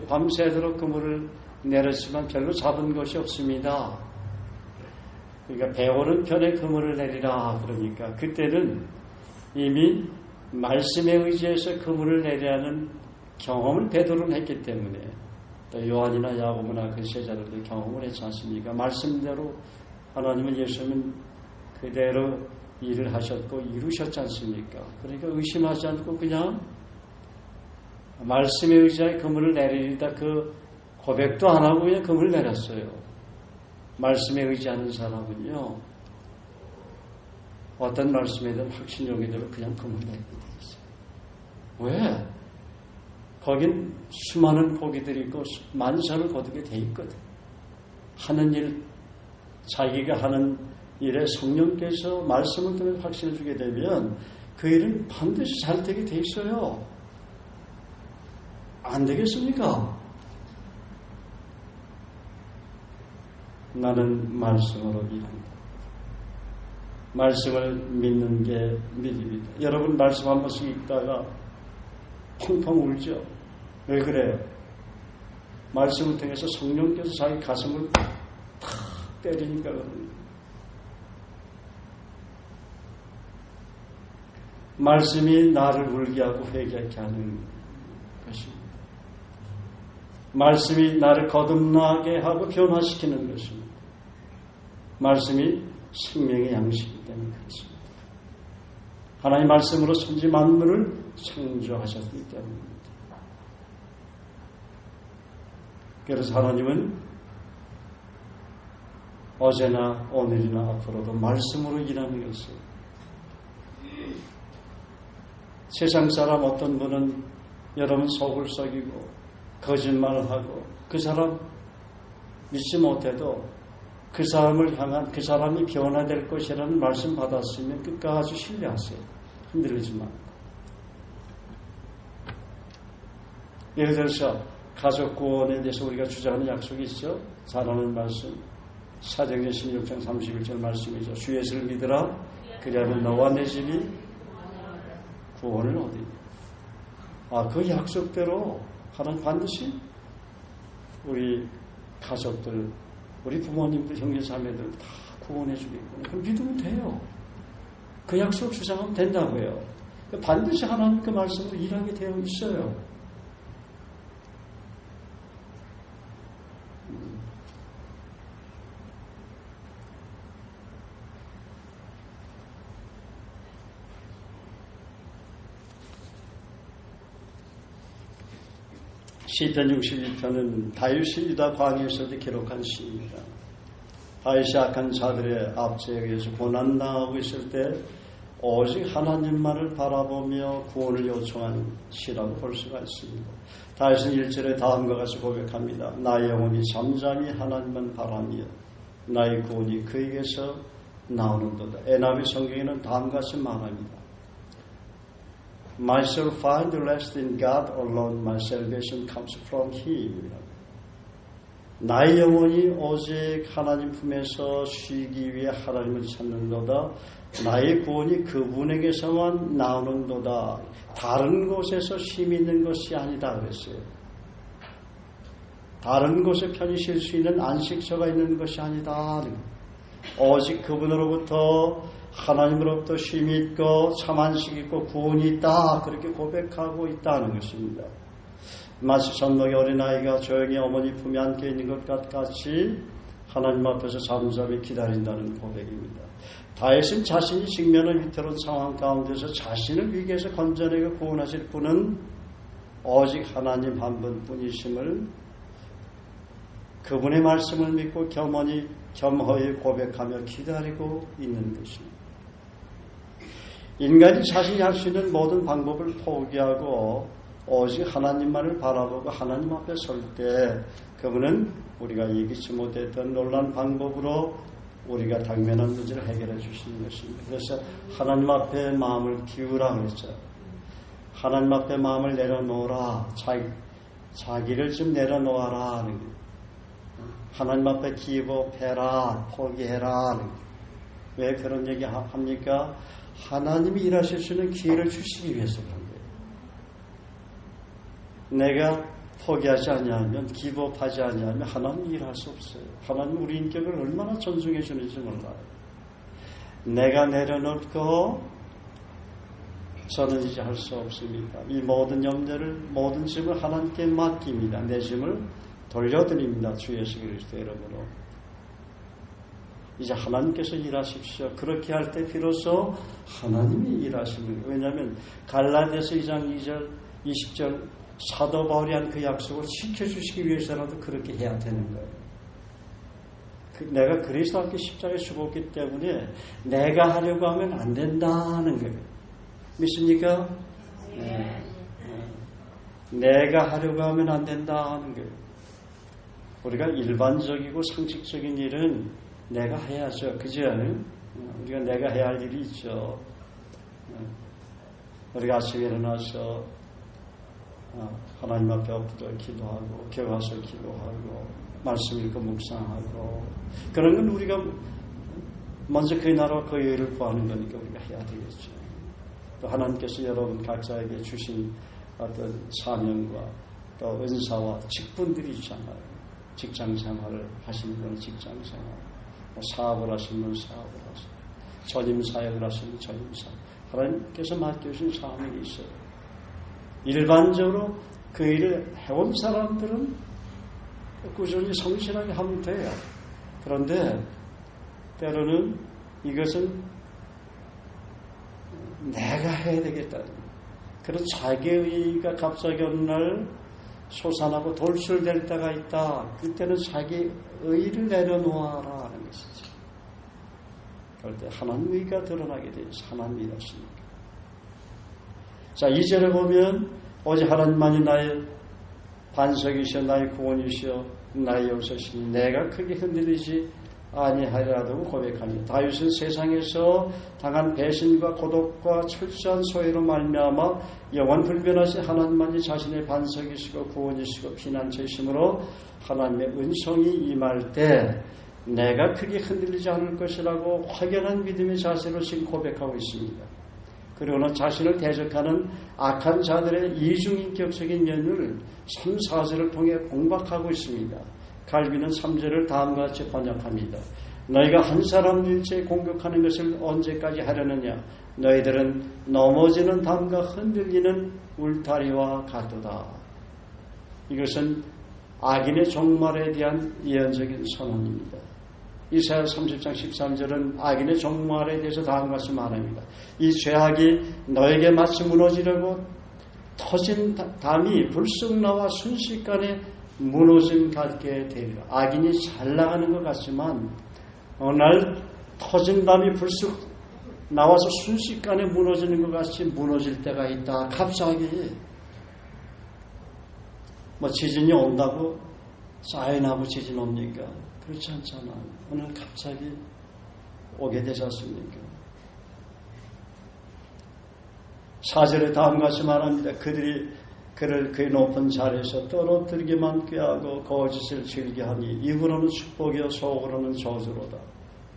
밤새도록 그물을 내렸지만 별로 잡은 것이 없습니다. 그러니까 배 오른편에 그물을 내리라 그러니까 그때는 이미 말씀에 의지해서 그물을 내리라는 경험을 베드로는 했기 때문에 또 요한이나 야고보나 그 제자들도 경험을 했지 않습니까? 말씀대로 하나님은 예수님은 그대로 일을 하셨고 이루셨지 않습니까? 그러니까 의심하지 않고 그냥 말씀에 의지하여 그물을 내리다 그 고백도 안 하고 그냥 그물을 내렸어요. 말씀에 의지하는 사람은요 어떤 말씀에든 확신력이 되면 그냥 그물을 내리게 돼 있어요. 왜? 거긴 수많은 고기들이 있고 만사를 거두게 돼 있거든. 하는 일, 자기가 하는 일에 성령께서 말씀을 통해 확신을 주게 되면 그 일은 반드시 잘 되게 돼 있어요. 안 되겠습니까? 나는 말씀으로 일한다. 말씀을 믿는 게 믿음이다. 여러분 말씀 한 번씩 읽다가 펑펑 울죠? 왜 그래요? 말씀을 통해서 성령께서 자기 가슴을 탁 때리니까 그럽니다. 말씀이 나를 울게 하고 회개하게 하는 것입니다. 말씀이 나를 거듭나게 하고 변화시키는 것입니다. 말씀이 생명의 양식이기 때문에 그렇습니다. 하나님 말씀으로 천지 만물을 창조하셨기 때문입니다. 그래서 하나님은 어제나 오늘이나 앞으로도 말씀으로 일하는 것을 세상 사람 어떤 분은 여러분 속을 썩이고 거짓말을 하고 그 사람 믿지 못해도 그 사람을 향한 그 사람이 변화될 것이라는 말씀 받았으면 끝까지 신뢰하세요. 흔들리지 말고. 예를 들어서 가족 구원에 대해서 우리가 주장하는 약속이 있죠. 잘하는 말씀 사도행전 16장 31절 말씀이죠. 주 예수를 믿으라 그리하면 너와 내 집이 구원을 얻으리라. 그 약속대로 하나님 반드시 우리 가족들 우리 부모님들 형제자매들 다 구원해 주겠구나. 그럼 믿으면 돼요. 그 약속 주장하면 된다고요. 반드시 하나님 그 말씀으로 일하게 되어 있어요. 시편 61편은 다윗이 유다 광야에서도 기록한 시입니다. 다윗이 악한 자들의 압제에 의해서 고난당하고 있을 때 오직 하나님만을 바라보며 구원을 요청한 시라고 볼 수가 있습니다. 다윗은 1절에 다음과 같이 고백합니다. 나의 영혼이 잠잠히 하나님만 바라며 나의 구원이 그에게서 나오는도다. NIV 성경에는 다음과 같이 말합니다. My soul find rest in God alone. My salvation comes from Him. 나의 영혼이 오직 하나님 품에서 쉬기 위해 하나님을 찾는도다. 나의 구원이 그분에게서만 나오는도다. 다른 곳에서 힘이 있는 것이 아니다 그랬어요. 다른 곳에 편히 쉴 수 있는 안식처가 있는 것이 아니다. 오직 그분으로부터 하나님으로부터 쉼이 있고 참 안식이 있고 구원이 있다. 그렇게 고백하고 있다는 것입니다. 마치 젖먹이 어린아이가 조용히 어머니 품에 안겨 있는 것 같이 하나님 앞에서 잠잠히 기다린다는 고백입니다. 다윗은 자신이 직면한 위태로운 상황 가운데서 자신을 위기에서 건져내고 구원하실 분은 오직 하나님 한 분뿐이심을 그분의 말씀을 믿고 겸허히 고백하며 기다리고 있는 것입니다. 인간이 자신이 할 수 있는 모든 방법을 포기하고 오직 하나님만을 바라보고 하나님 앞에 설 때 그분은 우리가 예기치 못했던 놀라운 방법으로 우리가 당면한 문제를 해결해 주시는 것입니다. 그래서 하나님 앞에 마음을 기우라 그랬죠. 하나님 앞에 마음을 내려놓으라. 자기를 좀 내려놓아라. 하나님 앞에 기복해라. 포기해라. 왜 그런 얘기 합니까? 하나님이 일하실 수 있는 기회를 주시기 위해서 그런 거예요. 내가 포기하지 아니하면, 기복하지 아니하면 하나님이 일할 수 없어요. 하나님 우리 인격을 얼마나 존중해 주는지 몰라요. 내가 내려놓고 저는 이제 할 수 없습니다. 이 모든 염려를, 모든 짐을 하나님께 맡깁니다. 내 짐을 돌려드립니다. 주 예수 그리스도 이름으로. 이제 하나님께서 일하십시오. 그렇게 할 때 비로소 하나님이 일하시는 거예요. 왜냐하면 갈라디아서 2장 2절 20절 사도 바울이 한 그 약속을 지켜주시기 위해서라도 그렇게 해야 되는 거예요. 내가 그리스도 함께 십자가에 죽었기 때문에 내가 하려고 하면 안 된다는 거예요. 믿습니까? 네. 내가 하려고 하면 안 된다는 거예요. 우리가 일반적이고 상식적인 일은 내가 해야죠. 그죠? 우리가 내가 해야 할 일이 있죠. 우리가 아침에 일어나서 하나님 앞에 엎드려 기도하고 교회 와서 기도하고 말씀 읽고 묵상하고 그런 건 우리가 먼저 그 나라와 그 의를 구하는 거니까 우리가 해야 되겠죠. 또 하나님께서 여러분 각자에게 주신 어떤 사명과 또 은사와 직분들이 있잖아요. 직장생활을 하시는 분은 직장생활, 사업을 하시는 분은 사업을 하시고 전임사역을 하시는 전임사역, 하나님께서 맡겨주신 사명이 있어요. 일반적으로 그 일을 해온 사람들은 꾸준히 성실하게 하면 돼요. 그런데 때로는 이것은 내가 해야 되겠다. 그런 자기의가 갑자기 어느 날 솟아나고 돌출될 때가 있다. 그때는 자기 의를 내려놓아라 하는 것이죠. 그럴 때 하나님 의가 드러나게 되죠. 하나님이 이러십니까? 자, 2절에 보면 오직 하나님만이 나의 반석이시여 나의 구원이시여 나의 요새시니 내가 크게 흔들리지 아니하리라고 고백하니 다윗은 세상에서 당한 배신과 고독과 철저한 소외로 말미암아 영원 불변하신 하나님만이 자신의 반석이시고 구원이시고 피난처이심으로 하나님의 은총이 임할 때 내가 크게 흔들리지 않을 것이라고 확연한 믿음의 자세로 지금 고백하고 있습니다. 그리고는 자신을 대적하는 악한 자들의 이중인격적인 면을 3, 4절을 통해 공박하고 있습니다. 갈비는 3절을 다음과 같이 번역합니다. 너희가 한 사람 일체에 공격하는 것을 언제까지 하려느냐? 너희들은 넘어지는 담과 흔들리는 울타리와 같도다. 이것은 악인의 종말에 대한 예언적인 선언입니다. 이사야 30장 13절은 악인의 종말에 대해서 다음과 같이 말합니다. 이 죄악이 너에게 마치 무너지려고 터진 담이 불쑥 나와 순식간에 무너짐 같게 되리라. 악인이 잘 나가는 것 같지만 어느 날 터진 담이 불쑥 나와서 순식간에 무너지는 것 같이 무너질 때가 있다. 갑자기 지진이 온다고 사인하고 지진 옵니까? 그렇지 않잖아. 오늘 갑자기 오게 되지 않습니까? 4절에 다음과 같이 말합니다. 그들이 그를 그의 높은 자리에서 떨어뜨리기만 꾀하고 거짓을 즐겨하니 입으로는 축복이요 속으로는 저주로다.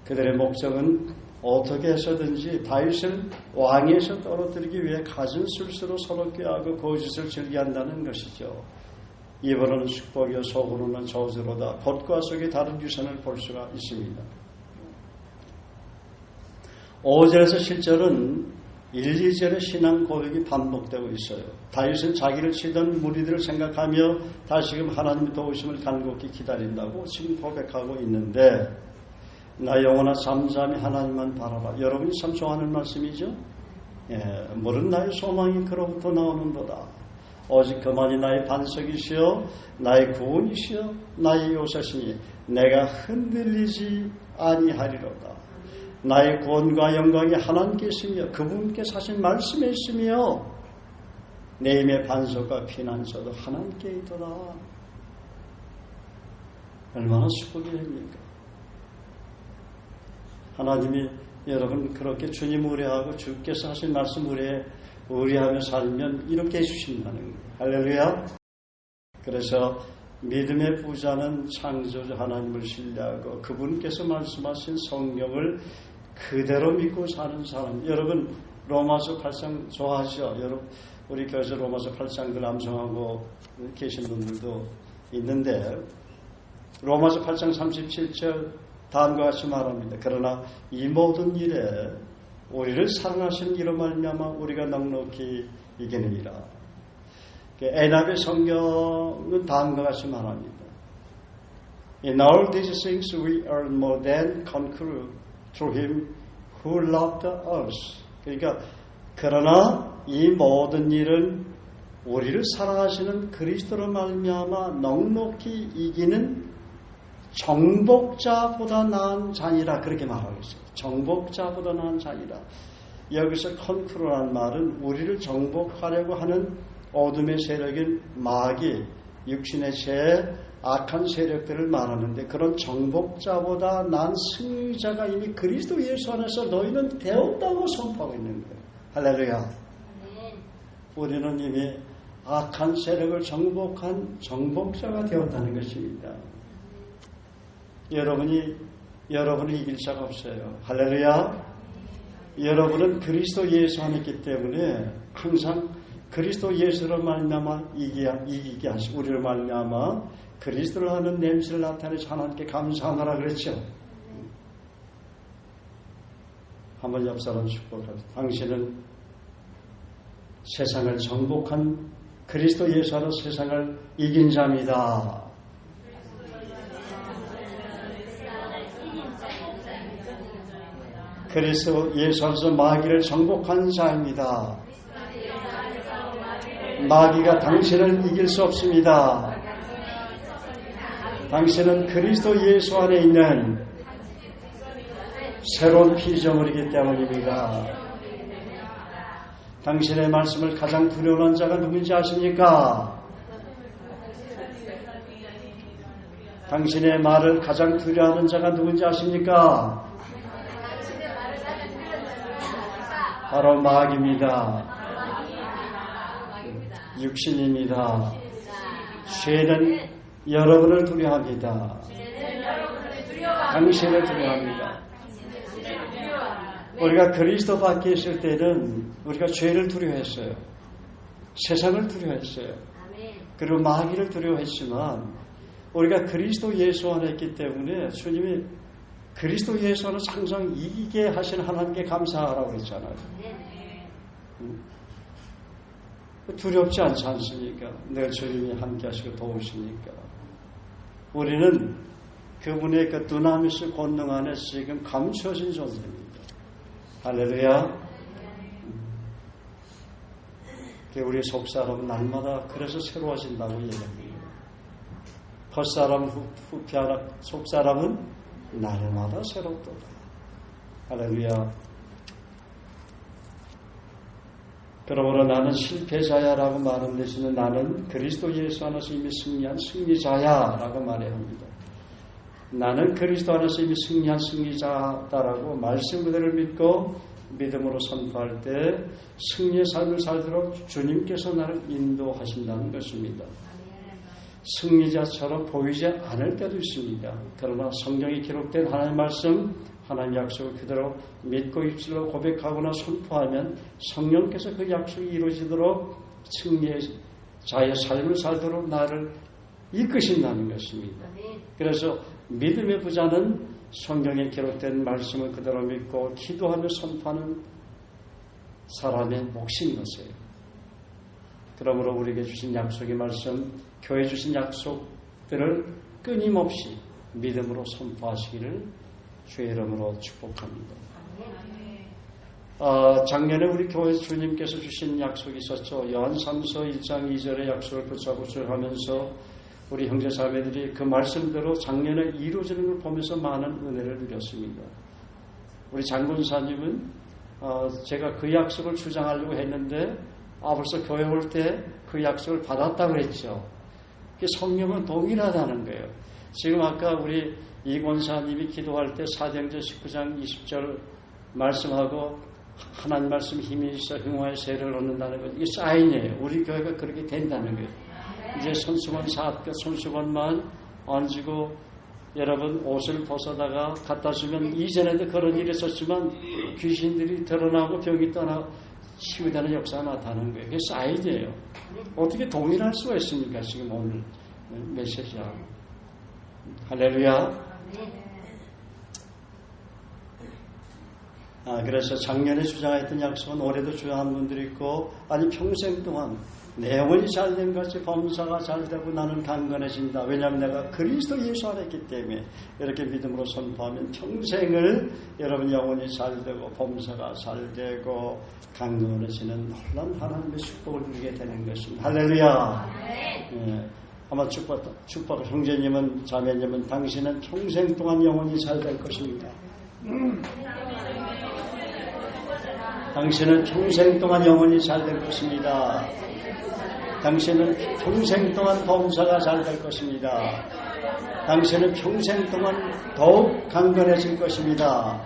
그들의 목적은 어떻게 해서든지 다윗을 왕위에서 떨어뜨리기 위해 갖은 술수로 서로 꾀하고 거짓을 즐겨한다는 것이죠. 입으로는 축복이요 속으로는 저주로다. 겉과 속의 다른 유선을 볼 수가 있습니다. 5절에서 7절은 1, 2절의 신앙 고백이 반복되고 있어요. 다윗은 자기를 치던 무리들을 생각하며 다시금 하나님의 도우심을 간곡히 기다린다고 지금 고백하고 있는데, 나 영혼아 잠잠히 하나님만 바라봐. 여러분이 참 좋아하는 말씀이죠. 모든 나의 소망이 그로부터 나오는도다. 오직 그만이 나의 반석이시여 나의 구원이시여 나의 요새시니 내가 흔들리지 아니하리로다. 나의 구원과 영광이 하나님께 있으며 그분께 사신 말씀에 있으며 내 힘의 반석과 피난처도 하나님께 있도다. 얼마나 축복입니까? 하나님이 여러분 그렇게 주님 의뢰하고 주께서 하신 말씀 의뢰하며 살면 이렇게 해주신다는 거예요. 할렐루야. 그래서 믿음의 부자는 창조주 하나님을 신뢰하고 그분께서 말씀하신 성경을 그대로 믿고 사는 사람. 여러분 로마서 8장 좋아하시죠? 여러분 우리 교회에서 로마서 8장들 암송하고 계신 분들도 있는데, 로마서 8장 37절 다음과 같이 말합니다. 그러나 이 모든 일에 우리를 사랑하시는 이로 말미암아 우리가 넉넉히 이기느니라. 에나베 성경은 다음과 같이 말합니다. In all these things we are more than conquerors through him who loved us. 그러니까 그러나 이 모든 일은 우리를 사랑하시는 그리스도로 말미암아 넉넉히 이기는 정복자보다 나은 자니라, 그렇게 말하고 있어요. 정복자보다 나은 자니라. 여기서 컨크로란 말은 우리를 정복하려고 하는 어둠의 세력인 마귀, 육신의 죄, 악한 세력들을 말하는데, 그런 정복자보다 나은 승리자가 이미 그리스도 예수 안에서 너희는 되었다고 선포하고 있는 거예요. 할렐루야. 우리는 이미 악한 세력을 정복한 정복자가 되었다는 것입니다. 여러분이 이길 자가 없어요. 할렐루야. 여러분은 그리스도 예수 안에 있기 때문에 항상 그리스도 예수로 말미암아 이기게 하시고 우리를 말미암아 그리스도를 하는 냄새를 나타내서 하나님께 감사하노라 그랬죠. 한번 옆 사람 축복합니다. 당신은 세상을 정복한 그리스도 예수 안에 세상을 이긴 자입니다. 그리스도 예수 안에서 마귀를 정복한 자입니다. 마귀가 당신을 이길 수 없습니다. 당신은 그리스도 예수 안에 있는 새로운 피조물이기 때문입니다. 당신의 말씀을 가장 두려워하는 자가 누군지 아십니까? 당신의 말을 가장 두려워하는 자가 누군지 아십니까? 바로 마귀입니다. 육신입니다. 죄는 여러분을 두려워합니다. 당신을 두려워합니다. 우리가 그리스도 밖에 있을 때는 우리가 죄를 두려워했어요. 세상을 두려워했어요. 그리고 마귀를 두려워했지만 우리가 그리스도 예수 안에 있기 때문에 주님이 그리스도 예수 안에 항상 이기게 하신 하나님께 감사하라고 했잖아요. 두렵지 않지 않습니까? 내 주님이 함께 하시고 도우시니까. 우리는 그분의 그 두나미스 권능 안에 지금 감추어진 존재입니다. 할렐루야. 우리 속사람은 날마다 그래서 새로워진다고 얘기합니다. 겉사람 후피하라, 속사람은 날마다 새롭도다. 할렐루야. 그러므로 나는 실패자야라고 말하는 대신에 나는 그리스도 예수 안에서 이미 승리한 승리자야라고 말해야 합니다. 나는 그리스도 안에서 이미 승리한 승리자다라고 말씀 그대로 믿고 믿음으로 선포할 때 승리의 삶을 살도록 주님께서 나를 인도하신다는 것입니다. 승리자처럼 보이지 않을 때도 있습니다. 그러나 성경에 기록된 하나님의 말씀, 하나님 약속을 그대로 믿고 입술로 고백하거나 선포하면 성령께서 그 약속이 이루어지도록 승리자의 삶을 살도록 나를 이끄신다는 것입니다. 그래서 믿음의 부자는 성경에 기록된 말씀을 그대로 믿고 기도하며 선포하는 사람의 몫인 것이에요. 그러므로 우리에게 주신 약속의 말씀, 교회 주신 약속들을 끊임없이 믿음으로 선포하시기를 주의 이름으로 축복합니다. 작년에 우리 교회 주님께서 주신 약속이 있었죠. 요한3서 1장 2절의 약속을 붙잡고 수행하면서 우리 형제자매들이 그 말씀대로 작년에 이루어지는 걸 보면서 많은 은혜를 누렸습니다. 우리 장군사님은 제가 그 약속을 주장하려고 했는데 벌써 교회 올 때 그 약속을 받았다고 그랬죠. 성령은 동일하다는 거예요. 지금 아까 우리 이 권사님이 기도할 때 사도행전 19장 20절 말씀하고 하나님 말씀 힘이 있어 흥화의 세를 얻는다는 것, 이게 사인이에요. 우리 교회가 그렇게 된다는 거예요. 이제 손수건만 얹고 여러분 옷을 벗어다가 갖다 주면 이전에도 그런 일이 있었지만 귀신들이 드러나고 병이 떠나 치유되는 역사가 나타나는 거예요. 그게 사인이에요. 어떻게 동일할 수가 있습니까? 지금 오늘 메시지하고. 할렐루야. 그래서 작년에 주장했던 약속은 올해도 주장한 분들이 있고, 아니 평생 동안 내 영혼이 잘된 것이 범사가 잘되고 나는 강건해진다. 왜냐하면 내가 그리스도 예수 안에 있기 때문에. 이렇게 믿음으로 선포하면 평생을 여러분 영혼이 잘되고 범사가 잘되고 강건해지는 놀라운 하나님의 축복을 누리게 되는 것입니다. 할렐루야. 아마 축복 형제님은 자매님은 당신은 평생 동안 영혼이 잘될 것입니다. 당신은 평생 동안 영혼이 잘될 것입니다. 당신은 평생 동안 범사가 잘 될 것입니다. 당신은 평생 동안 더욱 강건해질 것입니다.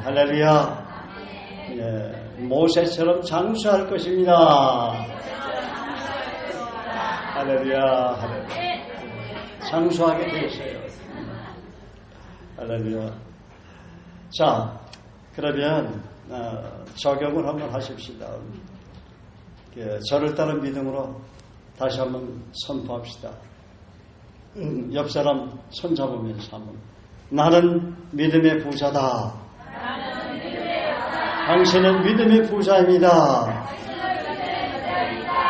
할렐루야. 모세처럼 장수할 것입니다. 할렐루야. 장수하게 되었어요. 할렐루야. 자, 그러면 적용을 한번 하십시다. 저를 따른 믿음으로 다시 한번 선포합시다. 옆 사람 손잡으면서 한번. 나는 믿음의 부자다. 당신은 믿음의 부자입니다.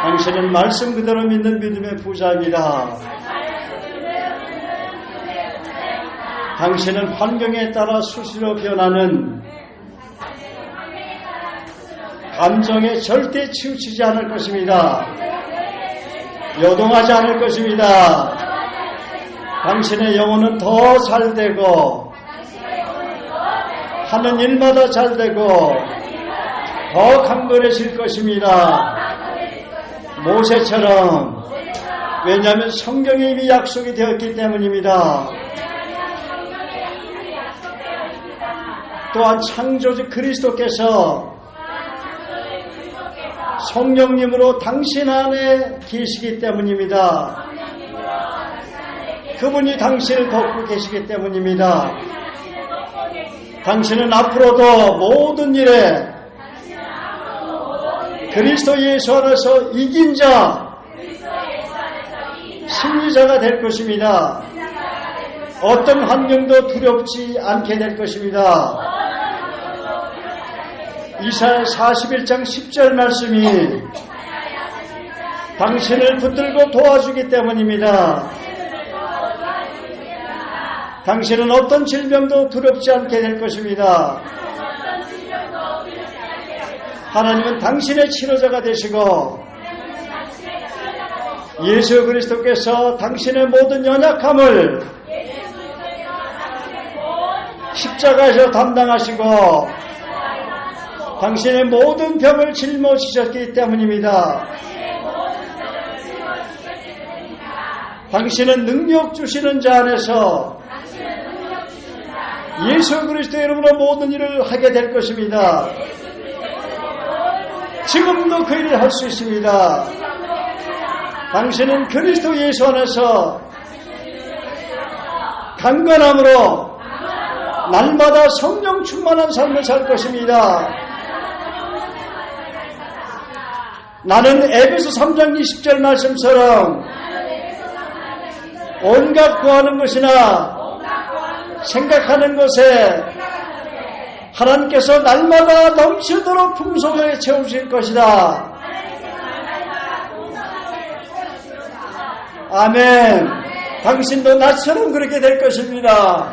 당신은 말씀 그대로 믿는 믿음의 부자입니다. 당신은 환경에 따라 수시로 변하는 감정에 절대 치우치지 않을 것입니다. 요동하지 않을 것입니다. 당신의 영혼은 더 잘되고 하는 일마다 잘되고 더 강건해질 것입니다. 모세처럼. 왜냐하면 성경에 이미 약속이 되었기 때문입니다. 또한 창조주 그리스도께서 성령님으로 당신 안에 계시기 때문입니다. 그분이 당신을 돕고 계시기 때문입니다. 당신은 앞으로도 모든 일에 그리스도 예수 안에서 이긴 자, 승리자가 될 것입니다. 어떤 환경도 두렵지 않게 될 것입니다. 이사야 41장 10절 말씀이 당신을 붙들고 도와주기 때문입니다. 당신은 어떤 질병도 두렵지 않게 될 것입니다. 하나님은 당신의 치료자가 되시고 예수 그리스도께서 당신의 모든 연약함을 십자가에서 담당하시고 당신의 모든 병을 짊어지셨기 때문입니다. 당신은 능력 주시는 자 안에서 예수 그리스도의 이름으로 모든 일을 하게 될 것입니다. 지금도 그 일을 할 수 있습니다. 당신은 그리스도 예수 안에서 강건함으로 날마다 성령 충만한 삶을 살 것입니다. 나는 에베소 3장 20절 말씀처럼 온갖 구하는 것이나 생각하는 것에 하나님께서 날마다 넘치도록 풍성하게 채우실 것이다. 아멘. 당신도 나처럼 그렇게 될 것입니다.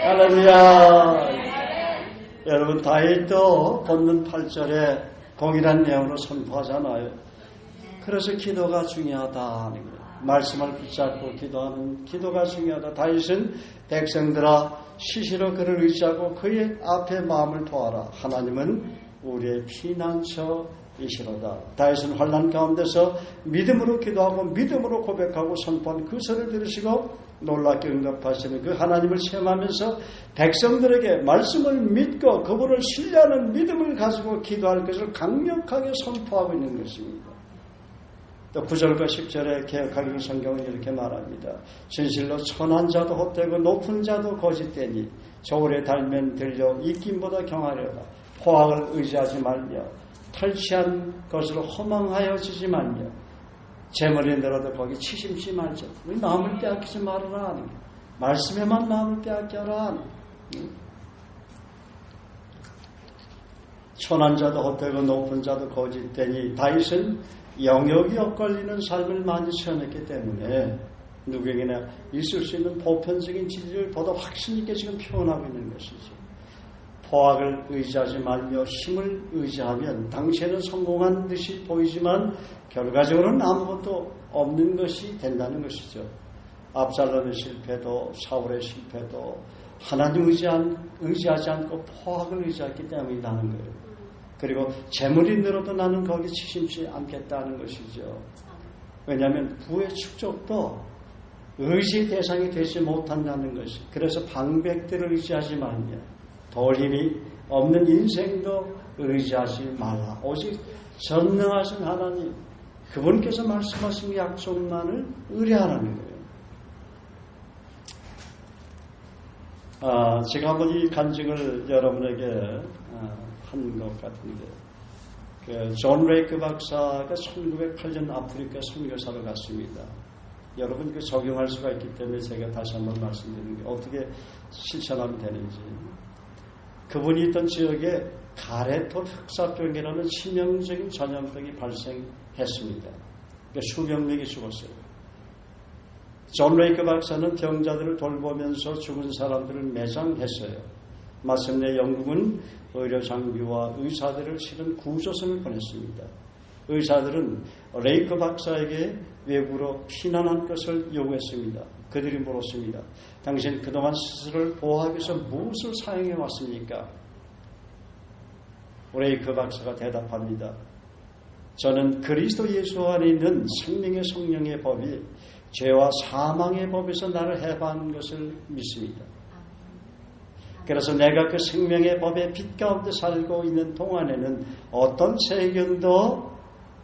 할렐루야. 여러분, 다윗도 본문 8절에 동일한 내용으로 선포하잖아요. 그래서 기도가 중요하다. 말씀을 붙잡고 기도하는 기도가 중요하다. 다윗은 백성들아 시시로 그를 의지하고 그의 앞에 마음을 토하라. 하나님은 우리의 피난처이시로다. 다윗은 환난 가운데서 믿음으로 기도하고 믿음으로 고백하고 선포한 그 소리를 들으시고 놀랍게 응답하시는 그 하나님을 체험하면서 백성들에게 말씀을 믿고 그분을 신뢰하는 믿음을 가지고 기도할 것을 강력하게 선포하고 있는 것입니다. 또 9절과 10절에 개역하기로 성경은 이렇게 말합니다. 진실로 천한 자도 헛되고 높은 자도 거짓되니 저울에 달면 들려 입김보다 경하려다. 포악을 의지하지 말며 탈취한 것으로 허망하여지지 말며 재물이 늘어도 거기 치심지 말자. 우리 마음을 빼앗기지 말아라 하는 거예요. 말씀에만 마음을 빼앗겨라 하는 거예요. 천한 자도 헛되고 높은 자도 거짓되니 다윗은 영역이 엇갈리는 삶을 많이 체험했기 때문에 누구에게나 있을 수 있는 보편적인 진리를 보다 확신 있게 지금 표현하고 있는 것이죠. 포악을 의지하지 말며 힘을 의지하면 당시에는 성공한 듯이 보이지만 결과적으로는 아무것도 없는 것이 된다는 것이죠. 압살롬의 실패도 사울의 실패도 하나님 의지하지 않고 포악을 의지했기 때문이라는 거예요. 그리고 재물이 늘어도 나는 거기 치심지 않겠다는 것이죠. 왜냐하면 부의 축적도 의지 대상이 되지 못한다는 것이. 그래서 방백들을 의지하지 말며 더 힘이 없는 인생도 의지하지 말라. 오직 전능하신 하나님, 그분께서 말씀하신 약속만을 의뢰하라는 거예요. 제가 한번 이 간증을 여러분에게 한 것 같은데, 존 레이크 박사가 1908년 아프리카 선교사로 갔습니다. 여러분 그 적용할 수가 있기 때문에 제가 다시 한번 말씀드리는 게 어떻게 실천하면 되는지. 그분이 있던 지역에 가래톨 흑사병이라는 치명적인 전염병이 발생했습니다. 그러니까 수백 명이 죽었어요. 존 레이크 박사는 병자들을 돌보면서 죽은 사람들을 매장했어요. 마침내 영국은 의료 장비와 의사들을 실은 구조선을 보냈습니다. 의사들은 레이크 박사에게 외국으로 피난한 것을 요구했습니다. 그들이 물었습니다. 당신 그동안 스스로를 보호하기 위해서 무엇을 사용해 왔습니까? 레이크 박사가 대답합니다. 저는 그리스도 예수 안에 있는 생명의 성령의 법이 죄와 사망의 법에서 나를 해방한 것을 믿습니다. 그래서 내가 그 생명의 법의 빛 가운데 살고 있는 동안에는 어떤 세균도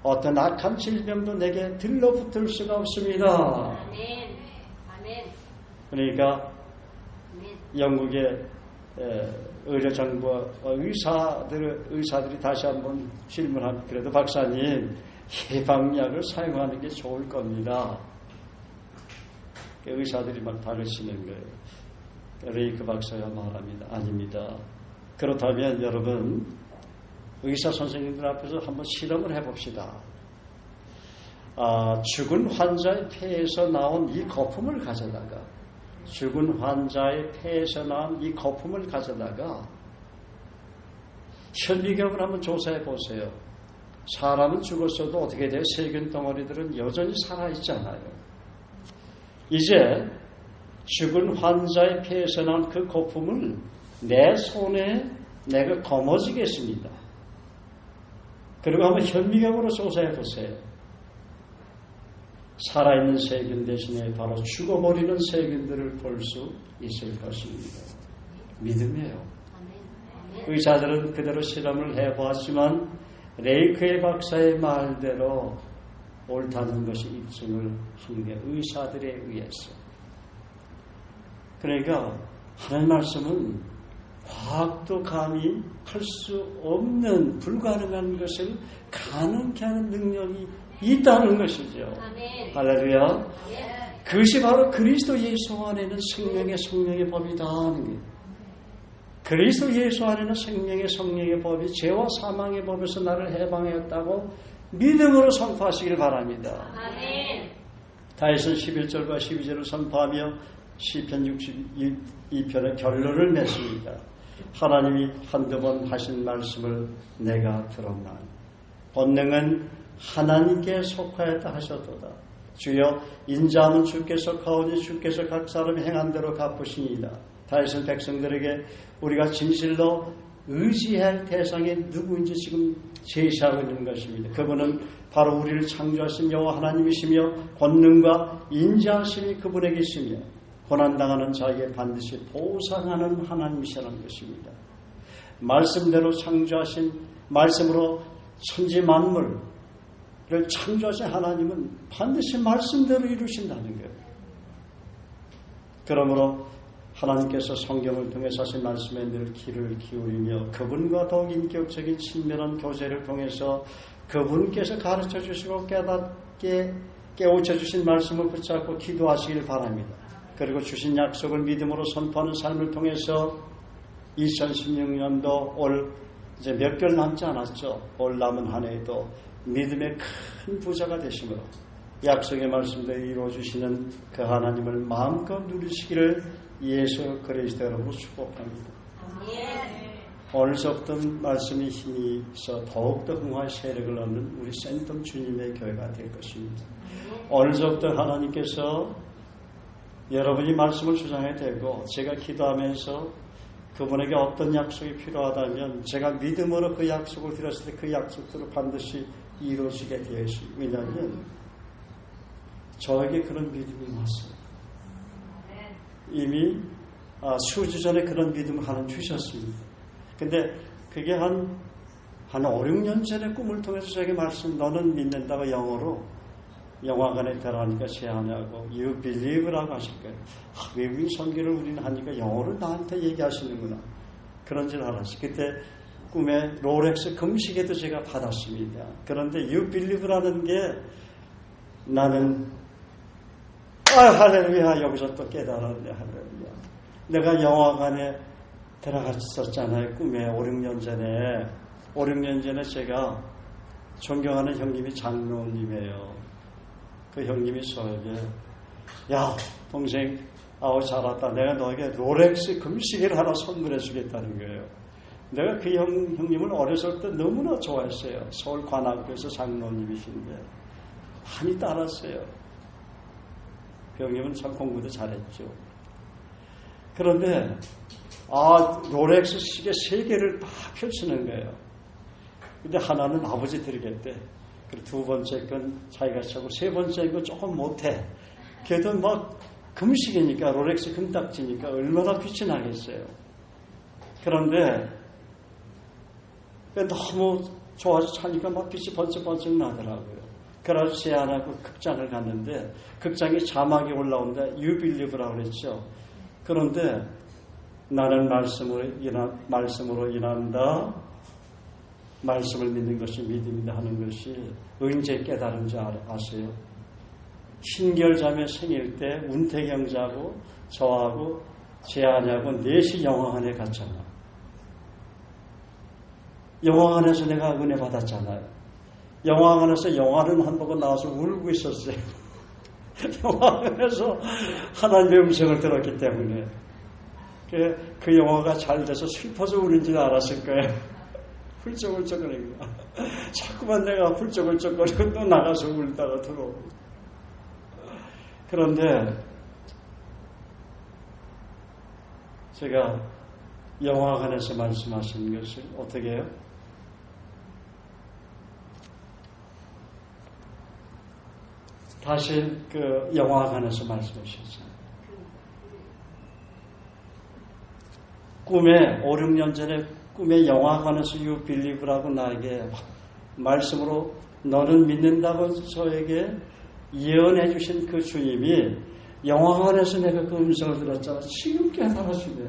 어떤 악한 질병도 내게 들러붙을 수가 없습니다. 아멘. 아멘. 그러니까 영국의 의료정부와 의사들이 다시 한번 질문합니다. 그래도 박사님, 예방약을 사용하는 게 좋을 겁니다. 의사들이 막 다르시는 거예요. 레이크 박사가 말합니다. 아닙니다. 그렇다면 여러분, 의사 선생님들 앞에서 한번 실험을 해봅시다. 죽은 환자의 폐에서 나온 이 거품을 가져다가 죽은 환자의 폐에서 나온 이 거품을 가져다가 현미경을 한번 조사해 보세요. 사람은 죽었어도 어떻게 돼요? 세균 덩어리들은 여전히 살아있잖아요. 이제 죽은 환자의 폐에서 나온 그 거품을 내 손에 내가 거머쥐겠습니다. 그리고 한번 현미경으로 조사해 보세요. 살아있는 세균 대신에 바로 죽어버리는 세균들을 볼 수 있을 것입니다. 믿음이에요. 의사들은 그대로 실험을 해보았지만 레이크의 박사의 말대로 옳다는 것이 입증을 한 게 의사들에 의해서. 그러니까 하나님의 말씀은 과학도 감히 할 수 없는 불가능한 것을 가능케 하는 능력이 있다는 것이죠. 아멘. 할렐루야. 예. 그것이 바로 그리스도 예수 안에는 생명의 법이다 하는 거예요. 그리스도 예수 안에는 생명의 법이 죄와 사망의 법에서 나를 해방했다고 믿음으로 선포하시길 바랍니다. 아멘. 다윗은 11절과 12절을 선포하며 시편 62편의 결론을 맺습니다. 하나님이 한두 번 하신 말씀을 내가 들었나니 본능은 하나님께 속하였다 하셨도다. 주여 인자함은 주께서 가오니 주께서 각 사람이 행한 대로 갚으시니이다. 다윗은 백성들에게 우리가 진실로 의지할 대상이 누구인지 지금 제시하고 있는 것입니다. 그분은 바로 우리를 창조하신 여호와 하나님이시며 권능과 인자하심이 그분에게 있으며 고난당하는 자에게 반드시 보상하는 하나님이시라는 것입니다. 말씀대로 창조하신 말씀으로 천지 만물을 창조하신 하나님은 반드시 말씀대로 이루신다는 거예요. 그러므로 하나님께서 성경을 통해 하신 말씀에 늘 귀를 기울이며 그분과 더욱 인격적인 친밀한 교제를 통해서 그분께서 가르쳐 주시고 깨닫게 깨우쳐 주신 말씀을 붙잡고 기도하시길 바랍니다. 그리고 주신 약속을 믿음으로 선포하는 삶을 통해서 2016년도 올 이제 몇 개월 남지 않았죠. 올 남은 한 해에도 믿음의 큰 부자가 되심으로 약속의 말씀대로 이루어주시는 그 하나님을 마음껏 누리시기를 예수 그리스도로 축복합니다. 오늘서부터 말씀이 힘이 있어 더욱더 흥화의 세력을 얻는 우리 센텀 주님의 교회가 될 것입니다. 오늘서부터 하나님께서 여러분이 말씀을 주장해야 되고 제가 기도하면서 그분에게 어떤 약속이 필요하다면 제가 믿음으로 그 약속을 드렸을 때 그 약속대로 반드시 이루어지게 되어 있습니다. 왜냐하면 저에게 그런 믿음이 왔어요. 이미 수주 전에 그런 믿음을 하나님 주셨습니다. 근데 그게 한 5, 6년 전에 꿈을 통해서 저에게 말씀, 너는 믿는다고 영어로 영화관에 들어가니까 제안하고 You believe라고 하실 거예요. 외국인 선교를 우리는 하니까 영어로 나한테 얘기하시는구나. 그런 줄 알았어요. 그때 꿈에 롤렉스 금시계도 제가 받았습니다. 그런데 You believe라는 게 나는 할렐루야 여기서 또 깨달았네. 할렐루야. 내가 영화관에 들어갔었잖아요. 꿈에 5, 6년 전에 제가 존경하는 형님이 장로님이에요. 그 형님이 저에게 야 동생 잘 왔다. 내가 너에게 롤렉스 금시계를 하나 선물해 주겠다는 거예요. 내가 그 형님을 어렸을 때 너무나 좋아했어요. 서울 관악교에서 장로님이신데 많이 따랐어요. 그 형님은 참 공부도 잘했죠. 그런데 롤렉스 시계 3개를 막 펼치는 거예요. 근데 하나는 아버지 드리겠대. 그리고 2번째 건 자기가 차고 3번째 건 조금 못해. 그래도 막 금시계니까 롤렉스 금딱지니까 얼마나 빛이 나겠어요. 그런데 너무 좋아서 차니까 막 빛이 번쩍번쩍 나더라고요. 그래서 제안하고 극장을 갔는데 극장에 자막이 올라온다. You believe라고 그랬죠. 그런데 나는 말씀으로 인한다. 말씀을 믿는 것이 믿음이다 하는 것이 언제 깨달은 줄 아세요? 신결자매 생일 때 운태경자하고 저하고 제안하고 넷이 영화관에 갔잖아. 영화관에서 내가 은혜 받았잖아요. 영화관에서 영화를 한 보고 나와서 울고 있었어요. 영화관에서 하나님의 음성을 들었기 때문에 그 영화가 잘 돼서 슬퍼서 우는 줄 알았을 거예요. 훌쩍훌쩍거리고 자꾸만 내가 훌쩍훌쩍거리고 또 나가서 울다가 들어오고. 그런데 제가 영화관에서 말씀하신 것을 어떻게 해요? 다시 그 영화관에서 말씀하셨어요. 꿈에 5, 6년 전에 꿈에 영화관에서 You believe라고 나에게 말씀으로 너는 믿는다고 저에게 예언해 주신 그 주님이 영화관에서 내가 그 음성을 들었잖아. 지금 깨달았으네.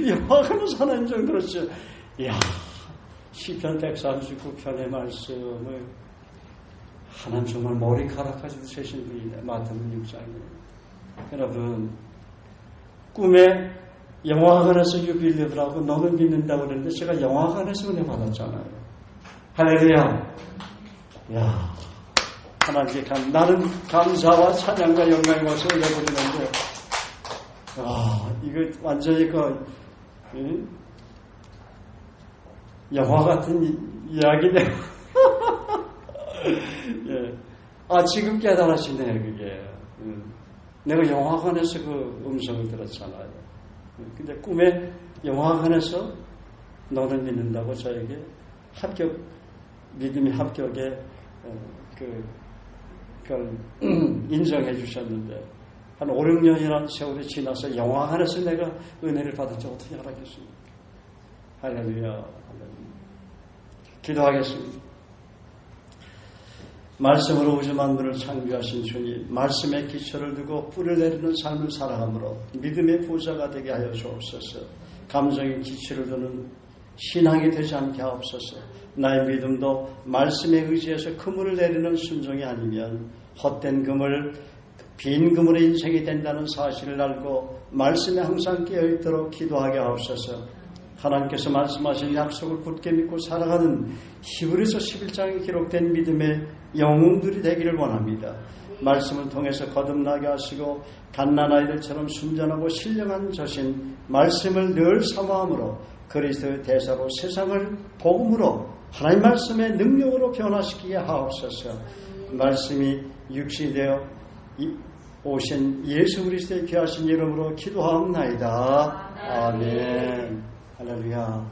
영화관에서 하나님 좀 들었죠. 이야, 시편 139편의 말씀을 하나님 정말 머리카락까지도 세신 분이네. 마태복음 6장에. 여러분, 꿈에 영화관에서 유빌립을 하고 너는 믿는다고 그랬는데 제가 영화관에서 은혜 받았잖아요. 할렐루야. 야, 하나님께 나는 감사와 찬양과 영광의 것을 올려드리는데, 이거 완전히 영화 같은 이야기네요. 예. 지금 깨달아지네, 그게. 내가 영화관에서 그 음성을 들었잖아요. 근데 꿈에 영화관에서 너는 믿는다고 저에게 믿음이 합격에 그걸 인정해 주셨는데, 한 5, 6년이라는 세월이 지나서 영화관에서 내가 은혜를 받은지 어떻게 알았겠습니까? 할렐루야. 기도하겠습니다. 말씀으로 우주 만물을 창조하신 주님, 말씀의 기초를 두고 뿌리를 내리는 삶을 살아감으로 믿음의 부자가 되게 하여 주옵소서. 감정의 기초를 두는 신앙이 되지 않게 하옵소서. 나의 믿음도 말씀에 의지해서 그물을 내리는 순종이 아니면 헛된 그물, 빈 그물의 인생이 된다는 사실을 알고 말씀에 항상 깨어있도록 기도하게 하옵소서. 하나님께서 말씀하신 약속을 굳게 믿고 살아가는 히브리서 11장에 기록된 믿음의 영웅들이 되기를 원합니다. 말씀을 통해서 거듭나게 하시고 갓난아이들처럼 순전하고 신령한 저신 말씀을 늘 사모함으로 그리스도의 대사로 세상을 복음으로 하나님 말씀의 능력으로 변화시키게 하옵소서. 말씀이 육신이 되어 오신 예수 그리스도의 귀하신 이름으로 기도하옵나이다. 아멘. 할렐루야.